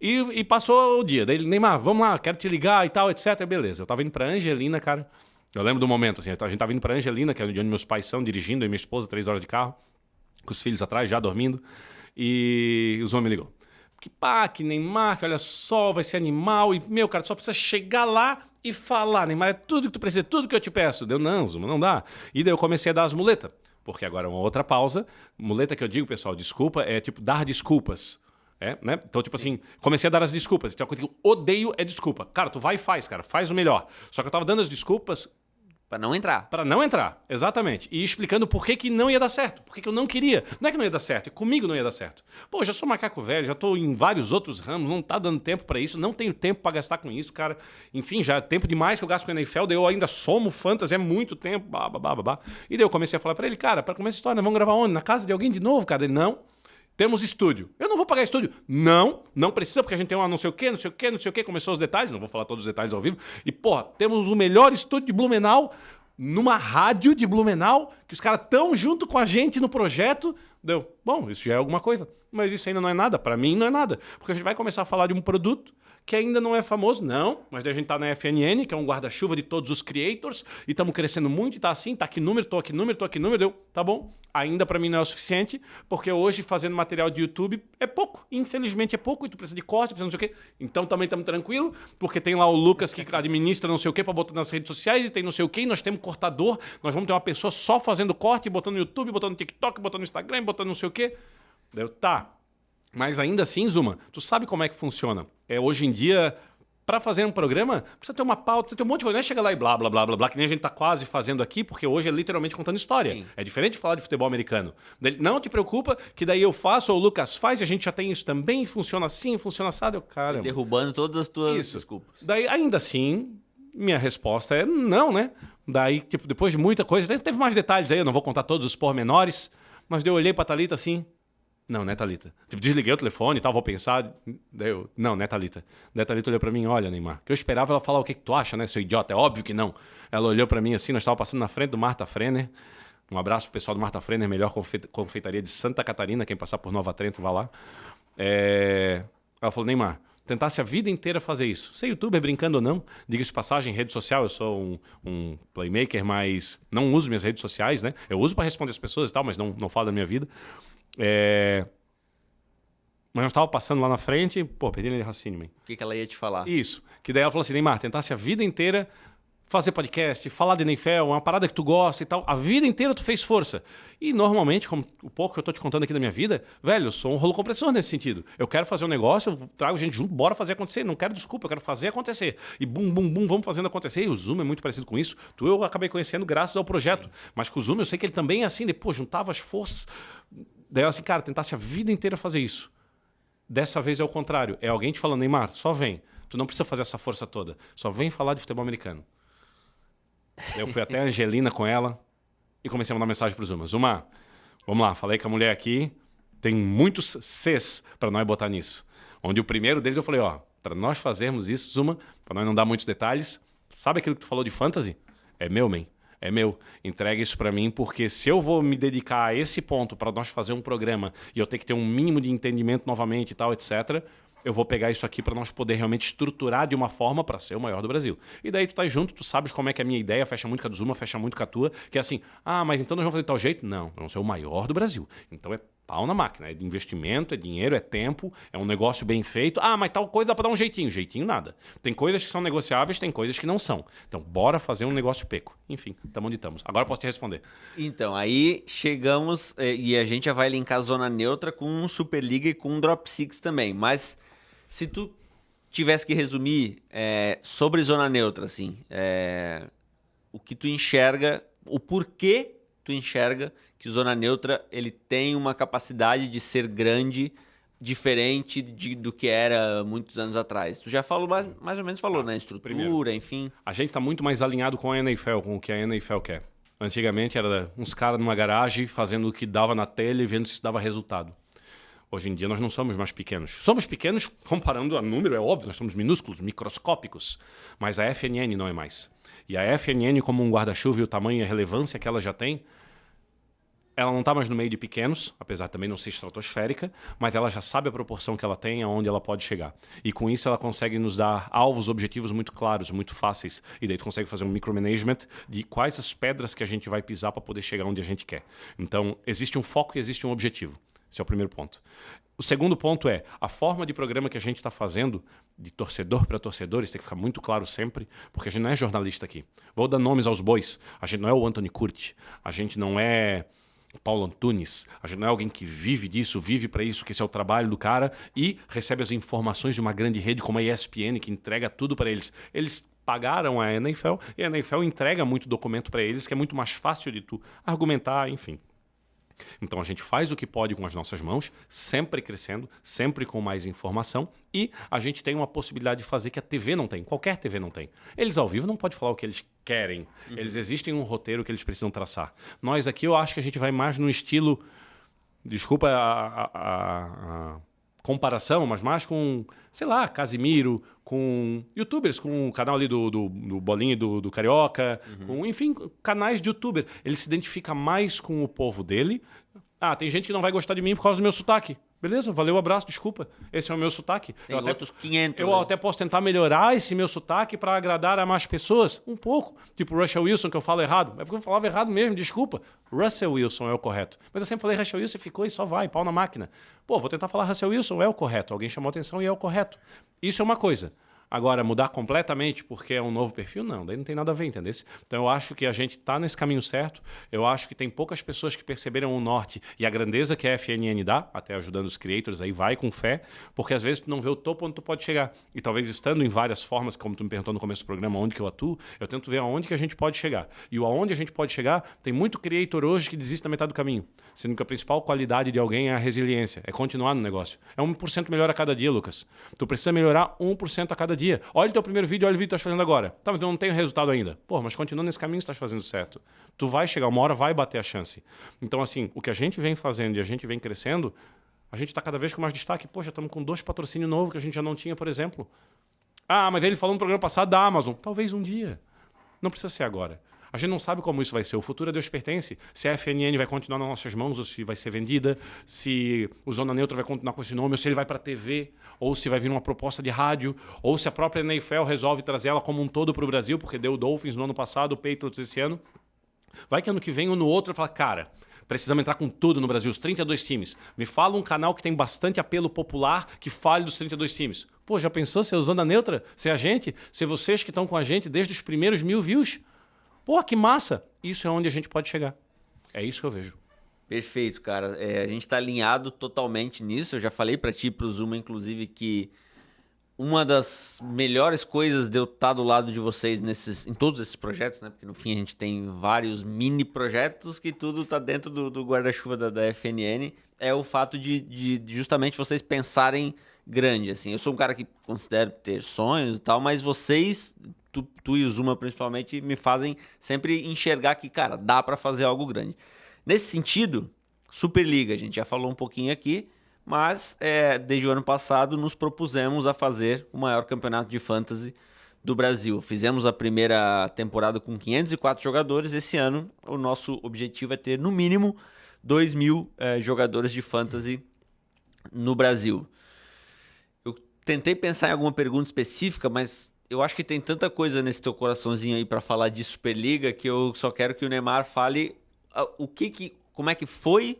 E passou o dia. Daí ele, Neymar, vamos lá, quero te ligar e tal, etc. Beleza. Eu tava indo pra Angelina, cara. Eu lembro do momento, assim, a gente tava indo pra Angelina, que é onde meus pais são, dirigindo, e minha esposa, 3 horas de carro, com os filhos atrás, já dormindo, e o Zuma me ligou. Que Neymar, que olha só, vai ser animal, e, meu, cara, tu só precisa chegar lá e falar, Neymar, é tudo que tu precisa, tudo que eu te peço. Deu, não, Zuma, não dá. E daí eu comecei a dar as muletas, porque agora é uma outra pausa. Muleta que eu digo, pessoal, desculpa, é tipo dar desculpas. Né? Então, tipo assim, comecei a dar as desculpas. Então, eu odeio é desculpa. Cara, tu vai e faz, cara. Faz o melhor. Só que eu tava dando as desculpas
Pra não entrar.
Pra não entrar, exatamente. E explicando por que não ia dar certo. Por que eu não queria. Não é que não ia dar certo, é comigo não ia dar certo. Pô, já sou macaco velho, já tô em vários outros ramos, não tá dando tempo pra isso, não tenho tempo pra gastar com isso, cara. Enfim, já é tempo demais que eu gasto com a NFL, daí eu ainda somo fantasy, é muito tempo, babá. E daí eu comecei a falar pra ele, cara, pra começar a história, nós vamos gravar onde? Na casa de alguém de novo, cara? Ele, não. Temos estúdio. Eu não vou pagar estúdio. Não precisa, porque a gente tem uma não sei o quê. Começou os detalhes, não vou falar todos os detalhes ao vivo. E, porra, temos o melhor estúdio de Blumenau, numa rádio de Blumenau, que os caras estão junto com a gente no projeto. Deu, bom, isso já é alguma coisa. Mas isso ainda não é nada. Para mim, não é nada. Porque a gente vai começar a falar de um produto que ainda não é famoso. Não, mas daí a gente tá na FNN, que é um guarda-chuva de todos os creators, e estamos crescendo muito, e tá assim, tá aqui número, tô aqui número, deu, tá bom. Ainda para mim não é o suficiente, porque hoje fazendo material de YouTube é pouco. Infelizmente é pouco, e tu precisa de corte, precisa não sei o quê. Então também estamos tranquilo, porque tem lá o Lucas que administra não sei o quê para botar nas redes sociais, e tem não sei o quê, e nós temos cortador, nós vamos ter uma pessoa só fazendo corte, botando no YouTube, botando no TikTok, botando no Instagram, botando não sei o quê. Deu, tá. Mas ainda assim, Zuma, tu sabe como é que funciona. Hoje em dia, para fazer um programa, precisa ter uma pauta, precisa ter um monte de coisa. Não é chegar lá e blá, blá, blá, blá, blá, que nem a gente tá quase fazendo aqui, porque hoje é literalmente contando história. Sim. É diferente de falar de futebol americano. Não te preocupa que daí eu faço, ou o Lucas faz, e a gente já tem isso também, funciona assim, funciona assado. Cara,
derrubando todas as tuas desculpas.
Daí, ainda assim, minha resposta é não, né? Daí, tipo, depois de muita coisa, teve mais detalhes aí, eu não vou contar todos os pormenores, mas daí eu olhei pra Thalita assim... Não, né, Thalita? Tipo, desliguei o telefone e tal, vou pensar. Daí eu, não, né, Thalita? Daí a Thalita olhou pra mim, olha, Neymar, que eu esperava ela falar o que tu acha, né, seu idiota? É óbvio que não. Ela olhou pra mim assim, nós estávamos passando na frente do Marta Frenner. Um abraço pro pessoal do Marta Frenner, melhor confeitaria de Santa Catarina, quem passar por Nova Trento, vá lá. Ela falou, Neymar, tentasse a vida inteira fazer isso. Ser youtuber, brincando ou não, diga-se de passagem, rede social, eu sou um playmaker, mas não uso minhas redes sociais, né? Eu uso pra responder as pessoas e tal, mas não falo da minha vida. Mas nós estávamos passando lá na frente, pô, perdi ele de raciocínio, man.
O que ela ia te falar?
Isso. Que daí ela falou assim, Neymar, tentasse a vida inteira fazer podcast, falar de NFL, uma parada que tu gosta e tal. A vida inteira tu fez força. E normalmente, como o pouco que eu tô te contando aqui da minha vida, velho, eu sou um rolo compressor nesse sentido. Eu quero fazer um negócio, eu trago gente junto, bora fazer acontecer. Não quero desculpa, eu quero fazer acontecer. E bum, bum, bum, vamos fazendo acontecer. E o Zoom é muito parecido com isso. Eu acabei conhecendo graças ao projeto. Mas com o Zoom eu sei que ele também é assim, depois juntava as forças. Daí ela assim, cara, tentasse a vida inteira fazer isso. Dessa vez é o contrário. É alguém te falando, Neymar, só vem. Tu não precisa fazer essa força toda. Só vem falar de futebol americano. Eu fui até a Angelina com ela e comecei a mandar mensagem pro Zuma. Zuma, vamos lá, falei com a mulher aqui, tem muitos Cs para nós botar nisso. Onde o primeiro deles eu falei, ó, para nós fazermos isso, Zuma, para nós não dar muitos detalhes, sabe aquilo que tu falou de fantasy? É meu, man. É meu. Entrega isso para mim, porque se eu vou me dedicar a esse ponto para nós fazer um programa e eu ter que ter um mínimo de entendimento novamente e tal, etc., eu vou pegar isso aqui para nós poder realmente estruturar de uma forma para ser o maior do Brasil. E daí tu tá junto, tu sabes como é que é a minha ideia, fecha muito com a do Zuma, fecha muito com a tua, que é assim, mas então nós vamos fazer de tal jeito? Não, nós vamos ser o maior do Brasil. Então é pau na máquina, é de investimento, é dinheiro, é tempo, é um negócio bem feito. Mas tal coisa dá para dar um jeitinho. Jeitinho nada. Tem coisas que são negociáveis, tem coisas que não são. Então bora fazer um negócio peco. Enfim, estamos onde estamos. Agora eu posso te responder.
Então, aí chegamos e a gente já vai linkar a Zona Neutra com Superliga e com Drop Six também, mas... Se tu tivesse que resumir sobre Zona Neutra, assim, o que tu enxerga, o porquê tu enxerga que Zona Neutra ele tem uma capacidade de ser grande, diferente do que era muitos anos atrás. Tu já falou, mais ou menos falou, né? Estrutura, primeiro, enfim.
A gente está muito mais alinhado com a NFL, com o que a NFL quer. Antigamente era uns caras numa garagem fazendo o que dava na telha e vendo se dava resultado. Hoje em dia nós não somos mais pequenos. Somos pequenos comparando a número, é óbvio, nós somos minúsculos, microscópicos, mas a FNN não é mais. E a FNN, como um guarda-chuva e o tamanho e a relevância que ela já tem, ela não está mais no meio de pequenos, apesar de também não ser estratosférica, mas ela já sabe a proporção que ela tem, aonde ela pode chegar. E com isso ela consegue nos dar alvos, objetivos muito claros, muito fáceis. E daí tu consegue fazer um micromanagement de quais as pedras que a gente vai pisar para poder chegar onde a gente quer. Então, existe um foco e existe um objetivo. Esse é o primeiro ponto. O segundo ponto é a forma de programa que a gente está fazendo, de torcedor para torcedor, isso tem que ficar muito claro sempre, porque a gente não é jornalista aqui. Vou dar nomes aos bois. A gente não é o Anthony Curti, a gente não é Paulo Antunes, a gente não é alguém que vive disso, vive para isso, que esse é o trabalho do cara e recebe as informações de uma grande rede como a ESPN, que entrega tudo para eles. Eles pagaram a NFL e a NFL entrega muito documento para eles, que é muito mais fácil de tu argumentar, enfim. Então a gente faz o que pode com as nossas mãos, sempre crescendo, sempre com mais informação, e a gente tem uma possibilidade de fazer que a TV não tem, qualquer TV não tem. Eles ao vivo não podem falar o que eles querem, eles existem um roteiro que eles precisam traçar. Nós aqui eu acho que a gente vai mais no estilo, desculpa comparação, mas mais com, sei lá, Casimiro, com youtubers, com o canal ali do Bolinho do Carioca, com, enfim, canais de youtuber. Ele se identifica mais com o povo dele. Ah, tem gente que não vai gostar de mim por causa do meu sotaque. Beleza, valeu, abraço, desculpa. Esse é o meu sotaque.
Tem outros 500.
Eu até posso tentar melhorar esse meu sotaque para agradar a mais pessoas. Um pouco. Tipo Russell Wilson, que eu falo errado. É porque eu falava errado mesmo, desculpa. Russell Wilson é o correto. Mas eu sempre falei Russell Wilson e ficou e só vai, pau na máquina. Pô, vou tentar falar Russell Wilson, é o correto. Alguém chamou atenção e é o correto. Isso é uma coisa. Agora, mudar completamente porque é um novo perfil, não. Daí não tem nada a ver, entendeu? Então, eu acho que a gente está nesse caminho certo. Eu acho que tem poucas pessoas que perceberam o norte e a grandeza que a FNN dá, até ajudando os creators, aí vai com fé, porque às vezes tu não vê o topo onde tu pode chegar. E talvez estando em várias formas, como tu me perguntou no começo do programa, onde que eu atuo, eu tento ver aonde que a gente pode chegar. E o aonde a gente pode chegar, tem muito creator hoje que desiste na metade do caminho. Sendo que a principal qualidade de alguém é a resiliência, é continuar no negócio. É 1% melhor a cada dia, Lucas. Tu precisa melhorar 1% a cada dia. Olha o teu primeiro vídeo, olha o vídeo que tu estás fazendo agora. Tá, mas eu não tenho resultado ainda. Pô, mas continua nesse caminho que tu estás fazendo certo. Tu vai chegar, uma hora vai bater a chance. Então, assim, o que a gente vem fazendo e a gente vem crescendo, a gente está cada vez com mais destaque. Pô, já estamos com 2 patrocínios novos que a gente já não tinha, por exemplo. Ah, mas ele falou no programa passado da Amazon. Talvez um dia. Não precisa ser agora. A gente não sabe como isso vai ser. O futuro a Deus pertence. Se a FNN vai continuar nas nossas mãos, ou se vai ser vendida, se o Zona Neutra vai continuar com esse nome, ou se ele vai para a TV, ou se vai vir uma proposta de rádio, ou se a própria NFL resolve trazer ela como um todo para o Brasil, porque deu o Dolphins no ano passado, o Patriots esse ano. Vai que ano que vem ou no outro fala, cara, precisamos entrar com tudo no Brasil, os 32 times. Me fala um canal que tem bastante apelo popular que fale dos 32 times. Pô, já pensou ser usando a Neutra? Ser a gente? Ser vocês que estão com a gente desde os primeiros 1000 views? Pô, que massa! Isso é onde a gente pode chegar. É isso que eu vejo.
Perfeito, cara. A gente tá alinhado totalmente nisso. Eu já falei pra ti e pro Zuma, inclusive, que uma das melhores coisas de eu estar do lado de vocês em todos esses projetos, né? Porque no fim a gente tem vários mini projetos que tudo tá dentro do guarda-chuva da FNN. É o fato de justamente vocês pensarem grande, assim. Eu sou um cara que considero ter sonhos e tal, mas vocês... Tu e o Zuma, principalmente, me fazem sempre enxergar que, cara, dá pra fazer algo grande. Nesse sentido, Superliga, a gente já falou um pouquinho aqui, mas desde o ano passado nos propusemos a fazer o maior campeonato de fantasy do Brasil. Fizemos a primeira temporada com 504 jogadores. Esse ano, o nosso objetivo é ter, no mínimo, 2.000 jogadores de fantasy no Brasil. Eu tentei pensar em alguma pergunta específica, mas... eu acho que tem tanta coisa nesse teu coraçãozinho aí pra falar de Superliga que eu só quero que o Neymar fale como é que foi,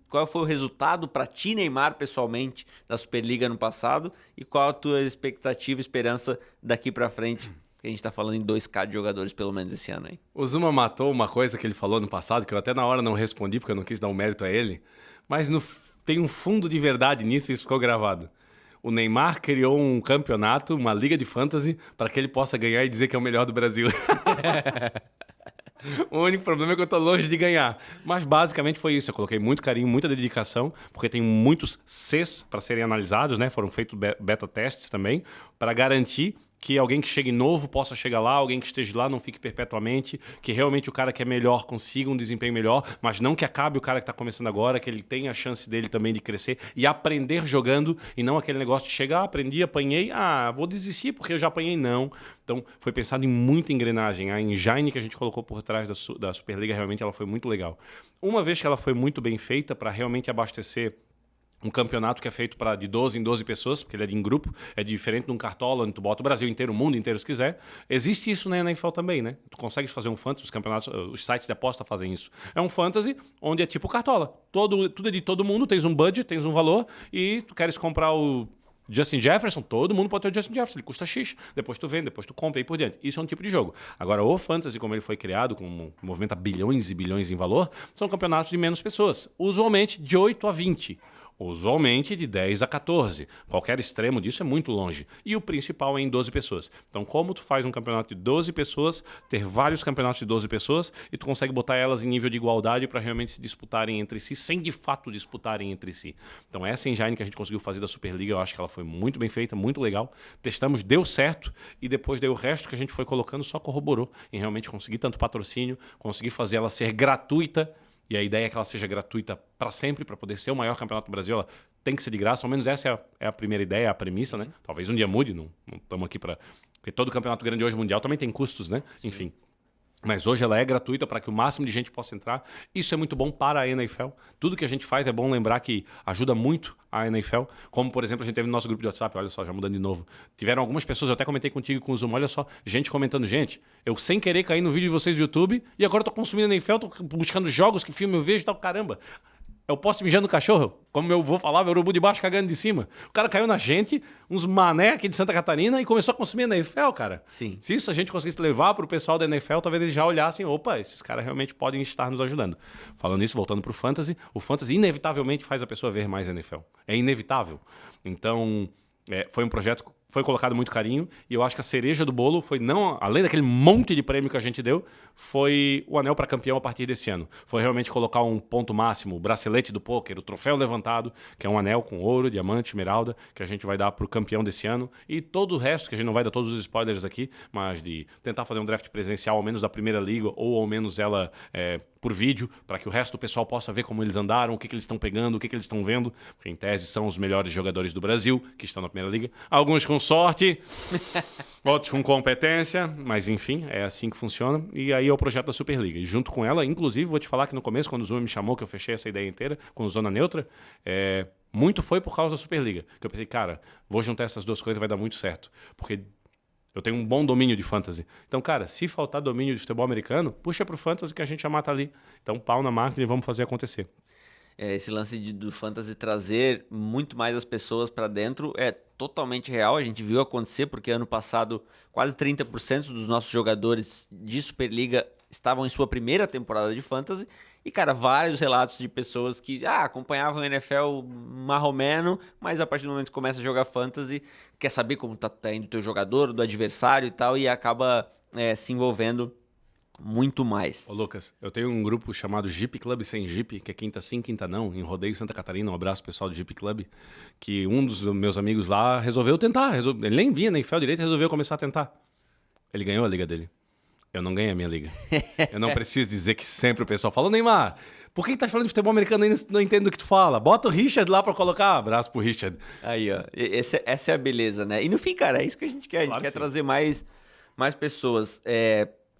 qual foi o resultado pra ti, Neymar, pessoalmente, da Superliga no passado e qual a tua expectativa, esperança daqui pra frente, que a gente tá falando em 2K de jogadores pelo menos esse ano aí.
O Zuma matou uma coisa que ele falou no passado, que eu até na hora não respondi porque eu não quis dar um mérito a ele, mas tem um fundo de verdade nisso e isso ficou gravado. O Neymar criou um campeonato, uma liga de fantasy, para que ele possa ganhar e dizer que é o melhor do Brasil. O único problema é que eu tô longe de ganhar. Mas basicamente foi isso. Eu coloquei muito carinho, muita dedicação, porque tem muitos Cs para serem analisados, né? Foram feitos beta testes também, para garantir que alguém que chegue novo possa chegar lá, alguém que esteja lá não fique perpetuamente, que realmente o cara que é melhor consiga um desempenho melhor, mas não que acabe o cara que está começando agora, que ele tenha a chance dele também de crescer e aprender jogando, e não aquele negócio de chegar, aprendi, apanhei, vou desistir porque eu já apanhei, não. Então, foi pensado em muita engrenagem. A engine que a gente colocou por trás da Superliga, realmente ela foi muito legal. Uma vez que ela foi muito bem feita para realmente abastecer um campeonato que é feito de 12 em 12 pessoas, porque ele é em grupo, é diferente de um cartola onde tu bota o Brasil inteiro, o mundo inteiro se quiser. Existe isso na NFL também, né? Tu consegues fazer um fantasy, os campeonatos, os sites de aposta fazem isso. É um fantasy onde é tipo cartola. Tudo é de todo mundo, tens um budget, tens um valor e tu queres comprar o Justin Jefferson, todo mundo pode ter o Justin Jefferson, ele custa X, depois tu vende, depois tu compra e aí por diante. Isso é um tipo de jogo. Agora, o fantasy, como ele foi criado, movimenta bilhões e bilhões em valor, são campeonatos de menos pessoas, usualmente de 8 a 20. Usualmente de 10 a 14. Qualquer extremo disso é muito longe. E o principal é em 12 pessoas. Então, como tu faz um campeonato de 12 pessoas, ter vários campeonatos de 12 pessoas, e tu consegue botar elas em nível de igualdade para realmente se disputarem entre si, sem de fato disputarem entre si. Então, essa engine que a gente conseguiu fazer da Superliga, eu acho que ela foi muito bem feita, muito legal. Testamos, deu certo, e depois daí o resto que a gente foi colocando só corroborou em realmente conseguir tanto patrocínio, conseguir fazer ela ser gratuita. E a ideia é que ela seja gratuita para sempre, para poder ser o maior campeonato do Brasil. Ela tem que ser de graça, ao menos essa é a primeira ideia, a premissa, né? Talvez um dia mude, não estamos aqui para... Porque todo campeonato grande hoje mundial também tem custos, né? Sim. Enfim. Mas hoje ela é gratuita para que o máximo de gente possa entrar. Isso é muito bom para a NFL. Tudo que a gente faz é bom lembrar que ajuda muito a NFL. Como, por exemplo, a gente teve no nosso grupo de WhatsApp, olha só, já mudando de novo. Tiveram algumas pessoas, eu até comentei contigo com o Zoom, olha só, gente comentando, gente, eu sem querer caí no vídeo de vocês do YouTube e agora eu tô consumindo a NFL, tô buscando jogos, que filme eu vejo e tal, caramba. Eu posso mijar no cachorro? Como meu avô falava, urubu de baixo cagando de cima. O cara caiu na gente, uns mané aqui de Santa Catarina e começou a consumir a NFL, cara.
Sim.
Se isso a gente conseguisse levar pro pessoal da NFL, talvez eles já olhassem, opa, esses caras realmente podem estar nos ajudando. Falando isso, voltando pro Fantasy, o Fantasy inevitavelmente faz a pessoa ver mais a NFL. É inevitável. Então, foi um projeto... Foi colocado muito carinho e eu acho que a cereja do bolo foi, não, além daquele monte de prêmio que a gente deu, foi o anel para campeão a partir desse ano. Foi realmente colocar um ponto máximo, o bracelete do pôquer, o troféu levantado, que é um anel com ouro, diamante, esmeralda, que a gente vai dar para o campeão desse ano. E todo o resto, que a gente não vai dar todos os spoilers aqui, mas de tentar fazer um draft presencial, ao menos da primeira liga, ou ao menos ela por vídeo, para que o resto do pessoal possa ver como eles andaram, o que eles estão pegando, o que eles estão vendo. Porque em tese são os melhores jogadores do Brasil, que estão na primeira liga. Alguns com sorte, outros com competência, mas enfim, é assim que funciona. E aí é o projeto da Superliga. E junto com ela, inclusive, vou te falar que no começo, quando o Zoom me chamou, que eu fechei essa ideia inteira, com o Zona Neutra, muito foi por causa da Superliga. Que eu pensei, cara, vou juntar essas duas coisas, vai dar muito certo. Porque eu tenho um bom domínio de fantasy. Então, cara, se faltar domínio de futebol americano, puxa pro fantasy que a gente já mata ali. Então, pau na máquina e vamos fazer acontecer.
Esse lance do fantasy trazer muito mais as pessoas para dentro é totalmente real. A gente viu acontecer porque ano passado quase 30% dos nossos jogadores de Superliga estavam em sua primeira temporada de fantasy. E, cara, vários relatos de pessoas que acompanhavam o NFL marromeno, mas a partir do momento que começa a jogar fantasy, quer saber como tá indo o teu jogador, do adversário e tal, e acaba se envolvendo muito mais.
Ô Lucas, eu tenho um grupo chamado Jeep Club Sem Jeep, que é quinta sim, quinta não, em Rodeio Santa Catarina. Um abraço pessoal do Jeep Club, que um dos meus amigos lá resolveu tentar. Ele nem vinha na NFL direito, resolveu começar a tentar. Ele ganhou a liga dele. Eu não ganhei a minha liga. Eu não preciso dizer que sempre o pessoal fala, Neymar, por que tá falando de futebol americano e não entendo o que tu fala? Bota o Richard lá pra colocar. Abraço pro Richard.
Aí, ó. Essa é a beleza, né? E no fim, cara, é isso que a gente quer. A gente quer trazer mais pessoas.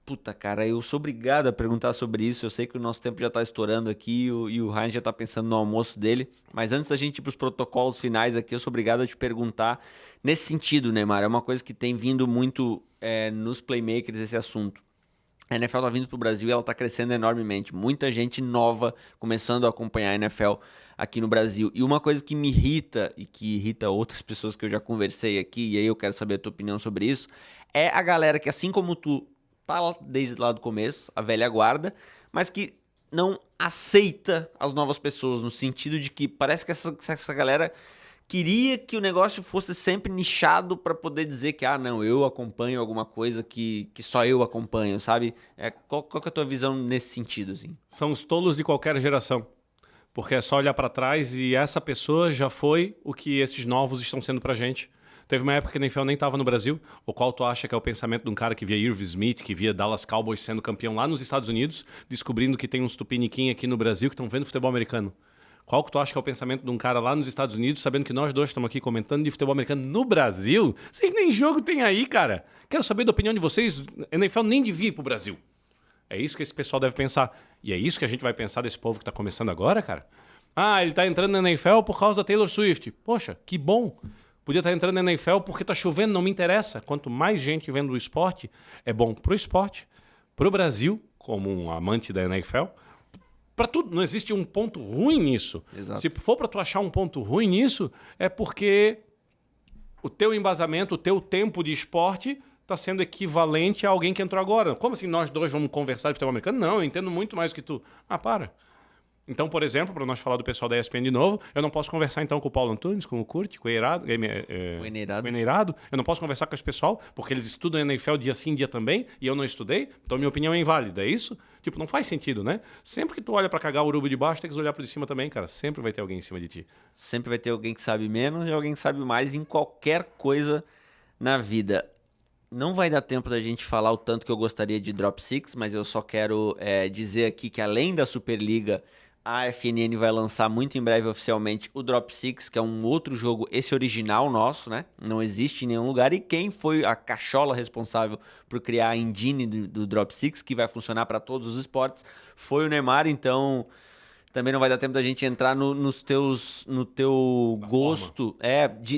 Puta, cara, eu sou obrigado a perguntar sobre isso. Eu sei que o nosso tempo já tá estourando aqui e o Ryan já tá pensando no almoço dele. Mas antes da gente ir pros protocolos finais aqui, eu sou obrigado a te perguntar nesse sentido, Neymar. É uma coisa que tem vindo muito nos playmakers esse assunto. A NFL tá vindo pro Brasil e ela tá crescendo enormemente. Muita gente nova começando a acompanhar a NFL aqui no Brasil. E uma coisa que me irrita e que irrita outras pessoas que eu já conversei aqui, e aí eu quero saber a tua opinião sobre isso, é a galera que, assim como tu, tá lá desde lá do começo, a velha guarda, mas que não aceita as novas pessoas, no sentido de que parece que essa galera queria que o negócio fosse sempre nichado para poder dizer que, não, eu acompanho alguma coisa que só eu acompanho, sabe? Qual que é a tua visão nesse sentido, assim?
São os tolos de qualquer geração. Porque é só olhar para trás e essa pessoa já foi o que esses novos estão sendo pra gente. Teve uma época que a NFL nem estava no Brasil, o qual tu acha que é o pensamento de um cara que via Irv Smith, que via Dallas Cowboys sendo campeão lá nos Estados Unidos, descobrindo que tem uns tupiniquim aqui no Brasil que estão vendo futebol americano. Qual que tu acha que é o pensamento de um cara lá nos Estados Unidos, sabendo que nós dois estamos aqui comentando de futebol americano no Brasil? Vocês nem jogo tem aí, cara. Quero saber da opinião de vocês. A NFL nem devia ir pro Brasil. É isso que esse pessoal deve pensar. E é isso que a gente vai pensar desse povo que tá começando agora, cara? Ele tá entrando na NFL por causa da Taylor Swift. Poxa, que bom. Podia estar entrando na NFL porque tá chovendo, não me interessa. Quanto mais gente vendo o esporte, é bom pro esporte, pro Brasil, como um amante da NFL. Para tudo, não existe um ponto ruim nisso.
Exato.
Se for para tu achar um ponto ruim nisso, é porque o teu embasamento, o teu tempo de esporte está sendo equivalente a alguém que entrou agora. Como assim nós dois vamos conversar de futebol americano? Não, eu entendo muito mais que tu. Para. Então, por exemplo, para nós falar do pessoal da ESPN de novo, eu não posso conversar então com o Paulo Antunes, com o Kurt, com o Eneirado. O Eneirado. Eu não posso conversar com esse pessoal, porque eles estudam NFL dia sim, dia também, e eu não estudei, então minha opinião é inválida, é isso? Tipo, não faz sentido, né? Sempre que tu olha para cagar o urubu de baixo, tem que olhar para de cima também, cara. Sempre vai ter alguém em cima de ti.
Sempre vai ter alguém que sabe menos e alguém que sabe mais em qualquer coisa na vida. Não vai dar tempo da gente falar o tanto que eu gostaria de Drop Six, mas eu só quero dizer aqui que além da Superliga, a FNN vai lançar muito em breve oficialmente o Drop Six, que é um outro jogo, esse original nosso, né? Não existe em nenhum lugar. E quem foi a cachola responsável por criar a engine do Drop Six, que vai funcionar para todos os esportes, foi o Neymar. Então também não vai dar tempo da gente entrar no teu gosto.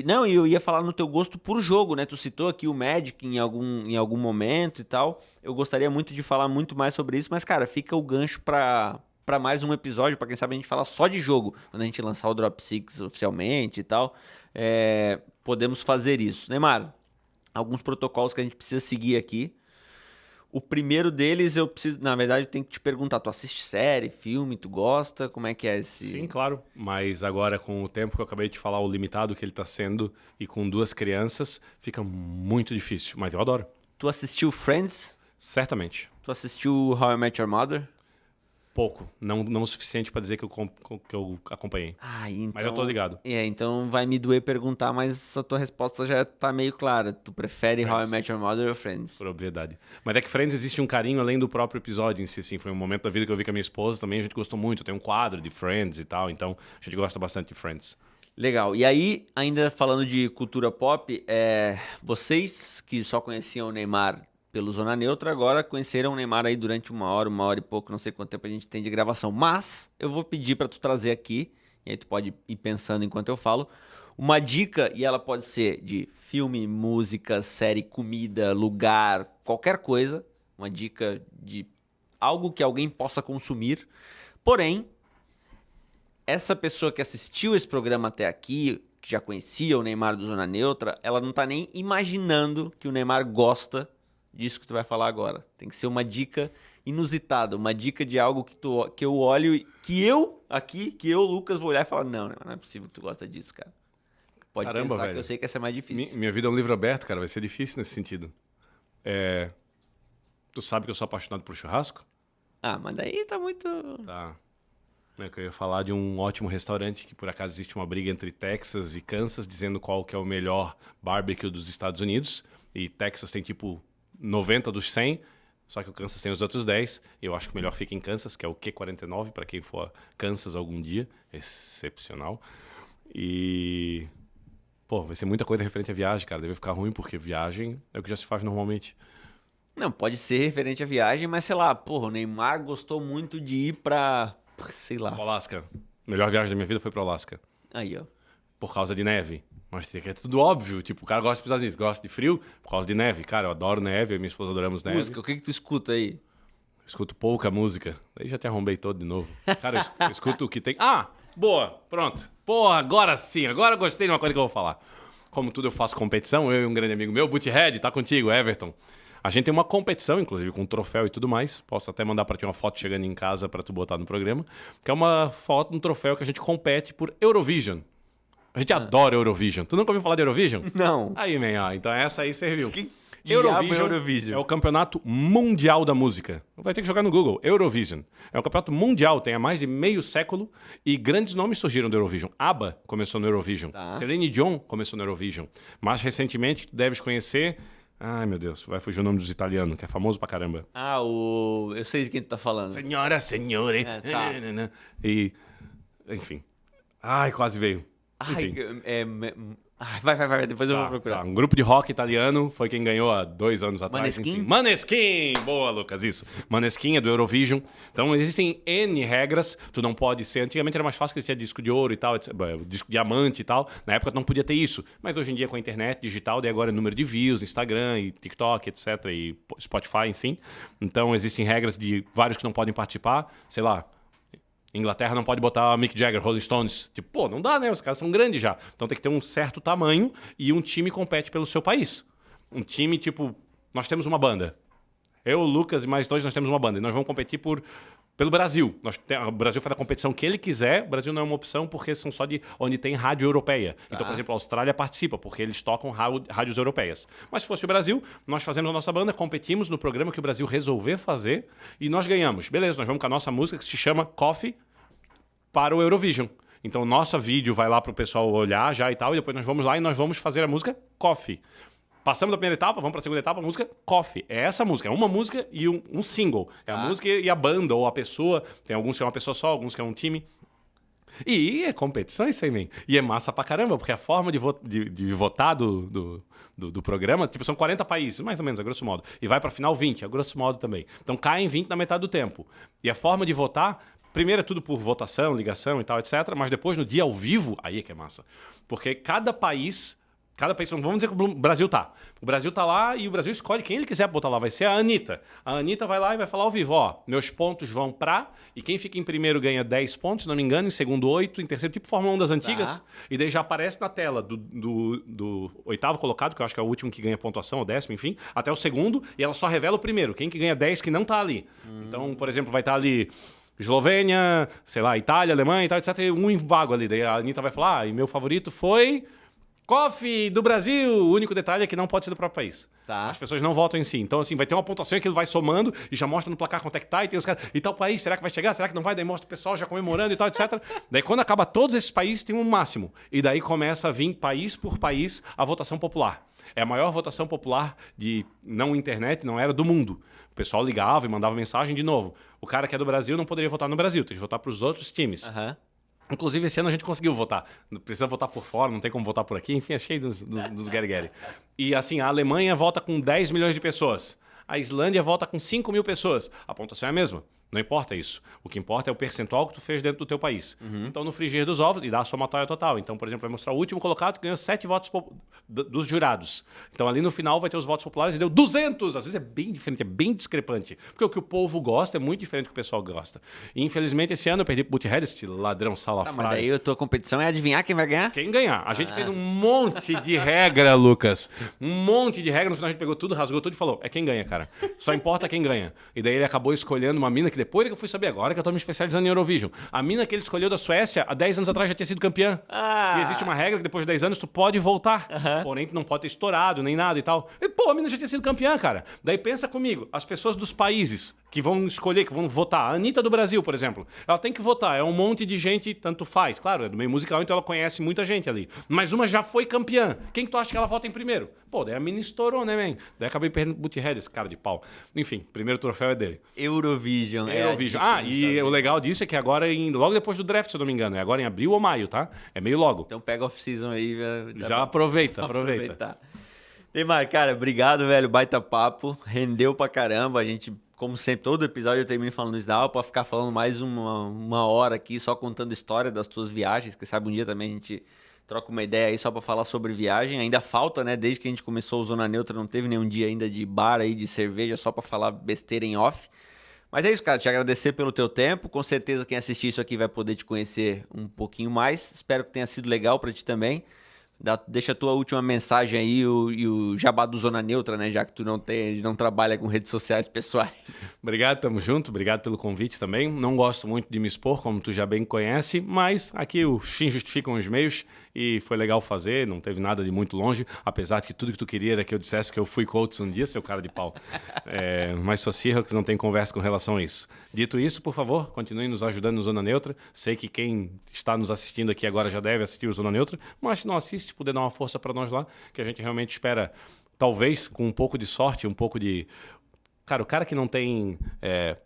Não, eu ia falar no teu gosto por jogo, né? Tu citou aqui o Magic em algum momento e tal. Eu gostaria muito de falar muito mais sobre isso, mas, cara, fica o gancho para mais um episódio, para quem sabe a gente falar só de jogo, quando a gente lançar o Drop Six oficialmente e tal. Podemos fazer isso. Neymar, alguns protocolos que a gente precisa seguir aqui. O primeiro deles, eu preciso, na verdade, eu tenho que te perguntar, tu assiste série, filme, tu gosta? Como é que é esse...
Sim, claro, mas agora com o tempo que eu acabei de falar, o limitado que ele tá sendo, e com 2 crianças, fica muito difícil, mas eu adoro.
Tu assistiu Friends?
Certamente.
Tu assistiu How I Met Your Mother?
Pouco, não o suficiente para dizer que eu acompanhei.
Então,
mas eu tô ligado.
Então vai me doer perguntar, mas a tua resposta já tá meio clara. Tu prefere
Friends.
How I Met Your Mother ou Friends?
Por obviedade. Mas é que Friends existe um carinho além do próprio episódio em si, assim. Foi um momento da vida que eu vi com a minha esposa também, a gente gostou muito. Tem um quadro de Friends e tal, então a gente gosta bastante de Friends.
Legal. E aí, ainda falando de cultura pop, vocês que só conheciam o Neymar pelo Zona Neutra, agora conheceram o Neymar aí durante 1 hora e pouco, não sei quanto tempo a gente tem de gravação. Mas eu vou pedir para tu trazer aqui, e aí tu pode ir pensando enquanto eu falo, uma dica, e ela pode ser de filme, música, série, comida, lugar, qualquer coisa. Uma dica de algo que alguém possa consumir. Porém, essa pessoa que assistiu esse programa até aqui, que já conhecia o Neymar do Zona Neutra, ela não tá nem imaginando que o Neymar gosta disso que tu vai falar agora. Tem que ser uma dica inusitada, uma dica de algo que eu olho e que eu, Lucas, vou olhar e falar, não é possível que tu gosta disso, cara. Pode
Caramba,
pensar
velho.
que eu sei que essa é mais difícil.
Minha vida é um livro aberto, cara, vai ser difícil nesse sentido. Tu sabe que eu sou apaixonado por churrasco?
Mas daí tá muito...
Tá. Eu ia falar de um ótimo restaurante que por acaso existe uma briga entre Texas e Kansas dizendo qual que é o melhor barbecue dos Estados Unidos. E Texas tem tipo 90 dos 100, só que o Kansas tem os outros 10. E eu acho que o melhor fica em Kansas, que é o Q49, para quem for a Kansas algum dia. Excepcional. E... Pô, vai ser muita coisa referente à viagem, cara. Deve ficar ruim, porque viagem é o que já se faz normalmente.
Não, pode ser referente à viagem, mas sei lá, porra, o Neymar gostou muito de ir pra... sei lá.
O Alasca. A melhor viagem da minha vida foi pro Alasca.
Aí, ó.
Por causa de neve. Mas é tudo óbvio. Tipo, o cara gosta de Estados Unidos, gosta de frio por causa de neve. Cara, eu adoro neve, eu e minha esposa adoramos neve.
Música, o que tu escuta aí?
Eu escuto pouca música. Daí já te arrombei todo de novo. Cara, eu escuto o que tem... Boa! Pronto. Porra, agora sim. Agora eu gostei de uma coisa que eu vou falar. Como tudo eu faço competição, eu e um grande amigo meu, Butthead, tá contigo, Everton. A gente tem uma competição, inclusive, com troféu e tudo mais. Posso até mandar pra ti uma foto chegando em casa pra tu botar no programa. Que é uma foto, um troféu que a gente compete por Eurovision. A gente adora Eurovision. Tu nunca ouviu falar de Eurovision?
Não.
Aí, man, então essa aí serviu.
Que
Eurovision é o campeonato mundial da música. Vai ter que jogar no Google. Eurovision. É um campeonato mundial, tem há mais de meio século e grandes nomes surgiram do Eurovision. ABBA começou no Eurovision.
Tá.
Celine Dion começou no Eurovision. Mais recentemente, tu deves conhecer... Ai, meu Deus, vai fugir o nome dos italianos, que é famoso pra caramba.
Eu sei de quem tu tá falando.
Senhora, senhore.
Tá.
E, enfim. Ai, quase veio. Enfim.
Vai, depois eu vou procurar.
Tá. Um grupo de rock italiano foi quem ganhou há 2 anos atrás.
Maneskin?
Enfim. Maneskin! Boa, Lucas, isso. Maneskin é do Eurovision. Então existem N regras. Tu não pode ser... Antigamente era mais fácil que tinha disco de ouro e tal, disco diamante e tal. Na época tu não podia ter isso. Mas hoje em dia com a internet digital, daí agora é número de views, Instagram e TikTok, etc. E Spotify, enfim. Então existem regras de vários que não podem participar. Sei lá... Inglaterra não pode botar Mick Jagger, Rolling Stones. Tipo, pô, não dá, né? Os caras são grandes já. Então tem que ter um certo tamanho e um time compete pelo seu país. Um time, tipo, nós temos uma banda. Eu, o Lucas e mais 2, nós temos uma banda. E nós vamos competir pelo Brasil. O Brasil faz a competição que ele quiser. O Brasil não é uma opção porque são só de onde tem rádio europeia. Tá. Então, por exemplo, a Austrália participa porque eles tocam rádios europeias. Mas se fosse o Brasil, nós fazemos a nossa banda, competimos no programa que o Brasil resolver fazer e nós ganhamos. Beleza, nós vamos com a nossa música que se chama Coffee para o Eurovision. Então, nosso vídeo vai lá para o pessoal olhar já e tal, e depois nós vamos lá e nós vamos fazer a música Coffee Passamos da primeira etapa, vamos pra segunda etapa, música Coffee. É essa música, é uma música e um single. É a música e a banda, ou a pessoa. Tem alguns que é uma pessoa só, alguns que é um time. E é competição isso aí, man. E é massa pra caramba, porque a forma de votar do programa, tipo, são 40 países, mais ou menos, a grosso modo. E vai pra final 20, a grosso modo também. Então caem 20 na metade do tempo. E a forma de votar, primeiro é tudo por votação, ligação e tal, etc. Mas depois no dia ao vivo, aí é que é massa. Porque cada país, vamos dizer que o Brasil tá. O Brasil tá lá e o Brasil escolhe quem ele quiser botar lá. Vai ser a Anitta. A Anitta vai lá e vai falar ao vivo, ó, meus pontos vão pra... E quem fica em primeiro ganha 10 pontos, se não me engano, em segundo 8, em terceiro, tipo Fórmula 1 das antigas. Tá. E daí já aparece na tela do oitavo colocado, que eu acho que é o último que ganha pontuação, o décimo, enfim, até o segundo, e ela só revela o primeiro, quem que ganha 10 que não tá ali. Então, por exemplo, vai estar ali... Eslovênia, sei lá, Itália, Alemanha e tal, etc. E um vago ali. Daí a Anitta vai falar, e meu favorito foi... Coffee do Brasil! O único detalhe é que não pode ser do próprio país.
Tá.
As pessoas não votam em si. Então, assim, vai ter uma pontuação que ele vai somando e já mostra no placar quanto é que tá. E tem os caras, e tal país, será que vai chegar? Será que não vai? Daí mostra o pessoal já comemorando e tal, etc. Daí, quando acaba todos esses países, tem um máximo. E daí começa a vir, país por país, a votação popular. É a maior votação popular de não internet, não era do mundo. O pessoal ligava e mandava mensagem de novo. O cara que é do Brasil não poderia votar no Brasil, tem que votar para os outros times.
Aham.
Inclusive, esse ano a gente conseguiu votar. Precisa votar por fora, não tem como votar por aqui. Enfim, é cheio dos guerigueri. E assim, a Alemanha vota com 10 milhões de pessoas. A Islândia vota com 5 mil pessoas. A pontuação é a mesma. Não importa isso. O que importa é o percentual que tu fez dentro do teu país. Então, no frigir dos ovos, e dá a somatória total. Então, por exemplo, vai mostrar o último colocado que ganhou 7 votos dos jurados. Então, ali no final vai ter os votos populares e deu 200. Às vezes é bem diferente, é bem discrepante. Porque o que o povo gosta é muito diferente do que o pessoal gosta. E, infelizmente, esse ano eu perdi pro Butthead, este ladrão salafrário.
Mas daí a tua competição é adivinhar quem vai ganhar?
Quem ganhar. A gente fez um monte de regra, Lucas. Um monte de regra. No final a gente pegou tudo, rasgou tudo e falou, é quem ganha, cara. Só importa quem ganha. E daí ele acabou escolhendo uma mina que depois que eu fui saber agora, que eu tô me especializando em Eurovision. A mina que ele escolheu da Suécia, há 10 anos atrás já tinha sido campeã. E existe uma regra que depois de 10 anos tu pode voltar. Porém, tu não pode ter estourado, nem nada e tal. E, pô, a mina já tinha sido campeã, cara. Daí pensa comigo, as pessoas dos países que vão escolher, que vão votar. A Anitta do Brasil, por exemplo. Ela tem que votar. É um monte de gente, tanto faz. Claro, é do meio musical, então ela conhece muita gente ali. Mas uma já foi campeã. Quem que tu acha que ela vota em primeiro? Pô, daí a mina estourou, né, man? Daí acabei perdendo o Butthead, esse cara de pau. Enfim, primeiro troféu é dele.
Eurovision.
Eurovision. E o legal disso é que agora, logo depois do draft, se eu não me engano, é agora em abril ou maio, tá? É meio logo.
Então pega off-season aí.
Já aproveita.
Neymar, cara, obrigado, velho. Baita papo. Rendeu pra caramba. A gente, como sempre, todo episódio eu termino falando isso. Dá pra ficar falando mais uma hora aqui, só contando história das tuas viagens. Quem sabe um dia também a gente troca uma ideia aí só pra falar sobre viagem. Ainda falta, né? Desde que a gente começou o Zona Neutra, não teve nenhum dia ainda de bar aí, de cerveja, só pra falar besteira em off. Mas é isso, cara. Te agradecer pelo teu tempo. Com certeza quem assistir isso aqui vai poder te conhecer um pouquinho mais. Espero que tenha sido legal pra ti também. Deixa a tua última mensagem aí e o jabá do Zona Neutra, né? Já que tu não trabalha com redes sociais pessoais.
Obrigado, tamo junto. Obrigado pelo convite também. Não gosto muito de me expor, como tu já bem conhece, mas aqui o fim justificam os meios e foi legal fazer, não teve nada de muito longe, apesar de que tudo que tu queria era que eu dissesse que eu fui coach um dia, seu cara de pau. Mas só Seahawks não tem conversa com relação a isso. Dito isso, por favor, continue nos ajudando no Zona Neutra. Sei que quem está nos assistindo aqui agora já deve assistir o Zona Neutra, mas se não assiste, puder dar uma força para nós lá, que a gente realmente espera, talvez com um pouco de sorte, um pouco de... Cara, o cara que não tem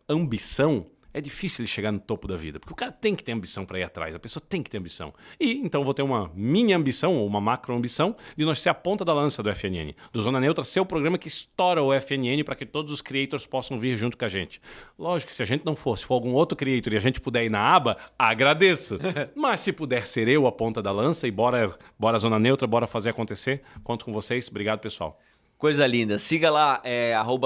ambição, é difícil ele chegar no topo da vida, porque o cara tem que ter ambição para ir atrás, a pessoa tem que ter ambição. E então vou ter uma mini ambição, ou uma macro ambição, de nós ser a ponta da lança do FNN, do Zona Neutra ser o programa que estoura o FNN para que todos os creators possam vir junto com a gente. Lógico que se a gente não for, se for algum outro creator e a gente puder ir na aba, agradeço. Mas se puder ser eu a ponta da lança e bora Zona Neutra, bora fazer acontecer, conto com vocês. Obrigado, pessoal.
Coisa linda. Siga lá,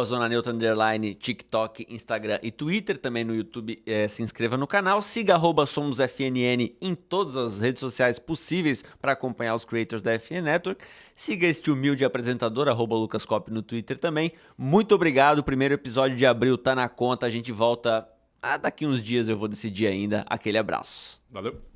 @zonaneutra_, TikTok, Instagram e Twitter. Também no YouTube, se inscreva no canal. Siga @SomosFNN em todas as redes sociais possíveis para acompanhar os creators da FN Network. Siga este humilde apresentador, @LucasCop no Twitter também. Muito obrigado. O primeiro episódio de abril tá na conta. A gente volta daqui uns dias, eu vou decidir ainda. Aquele abraço.
Valeu.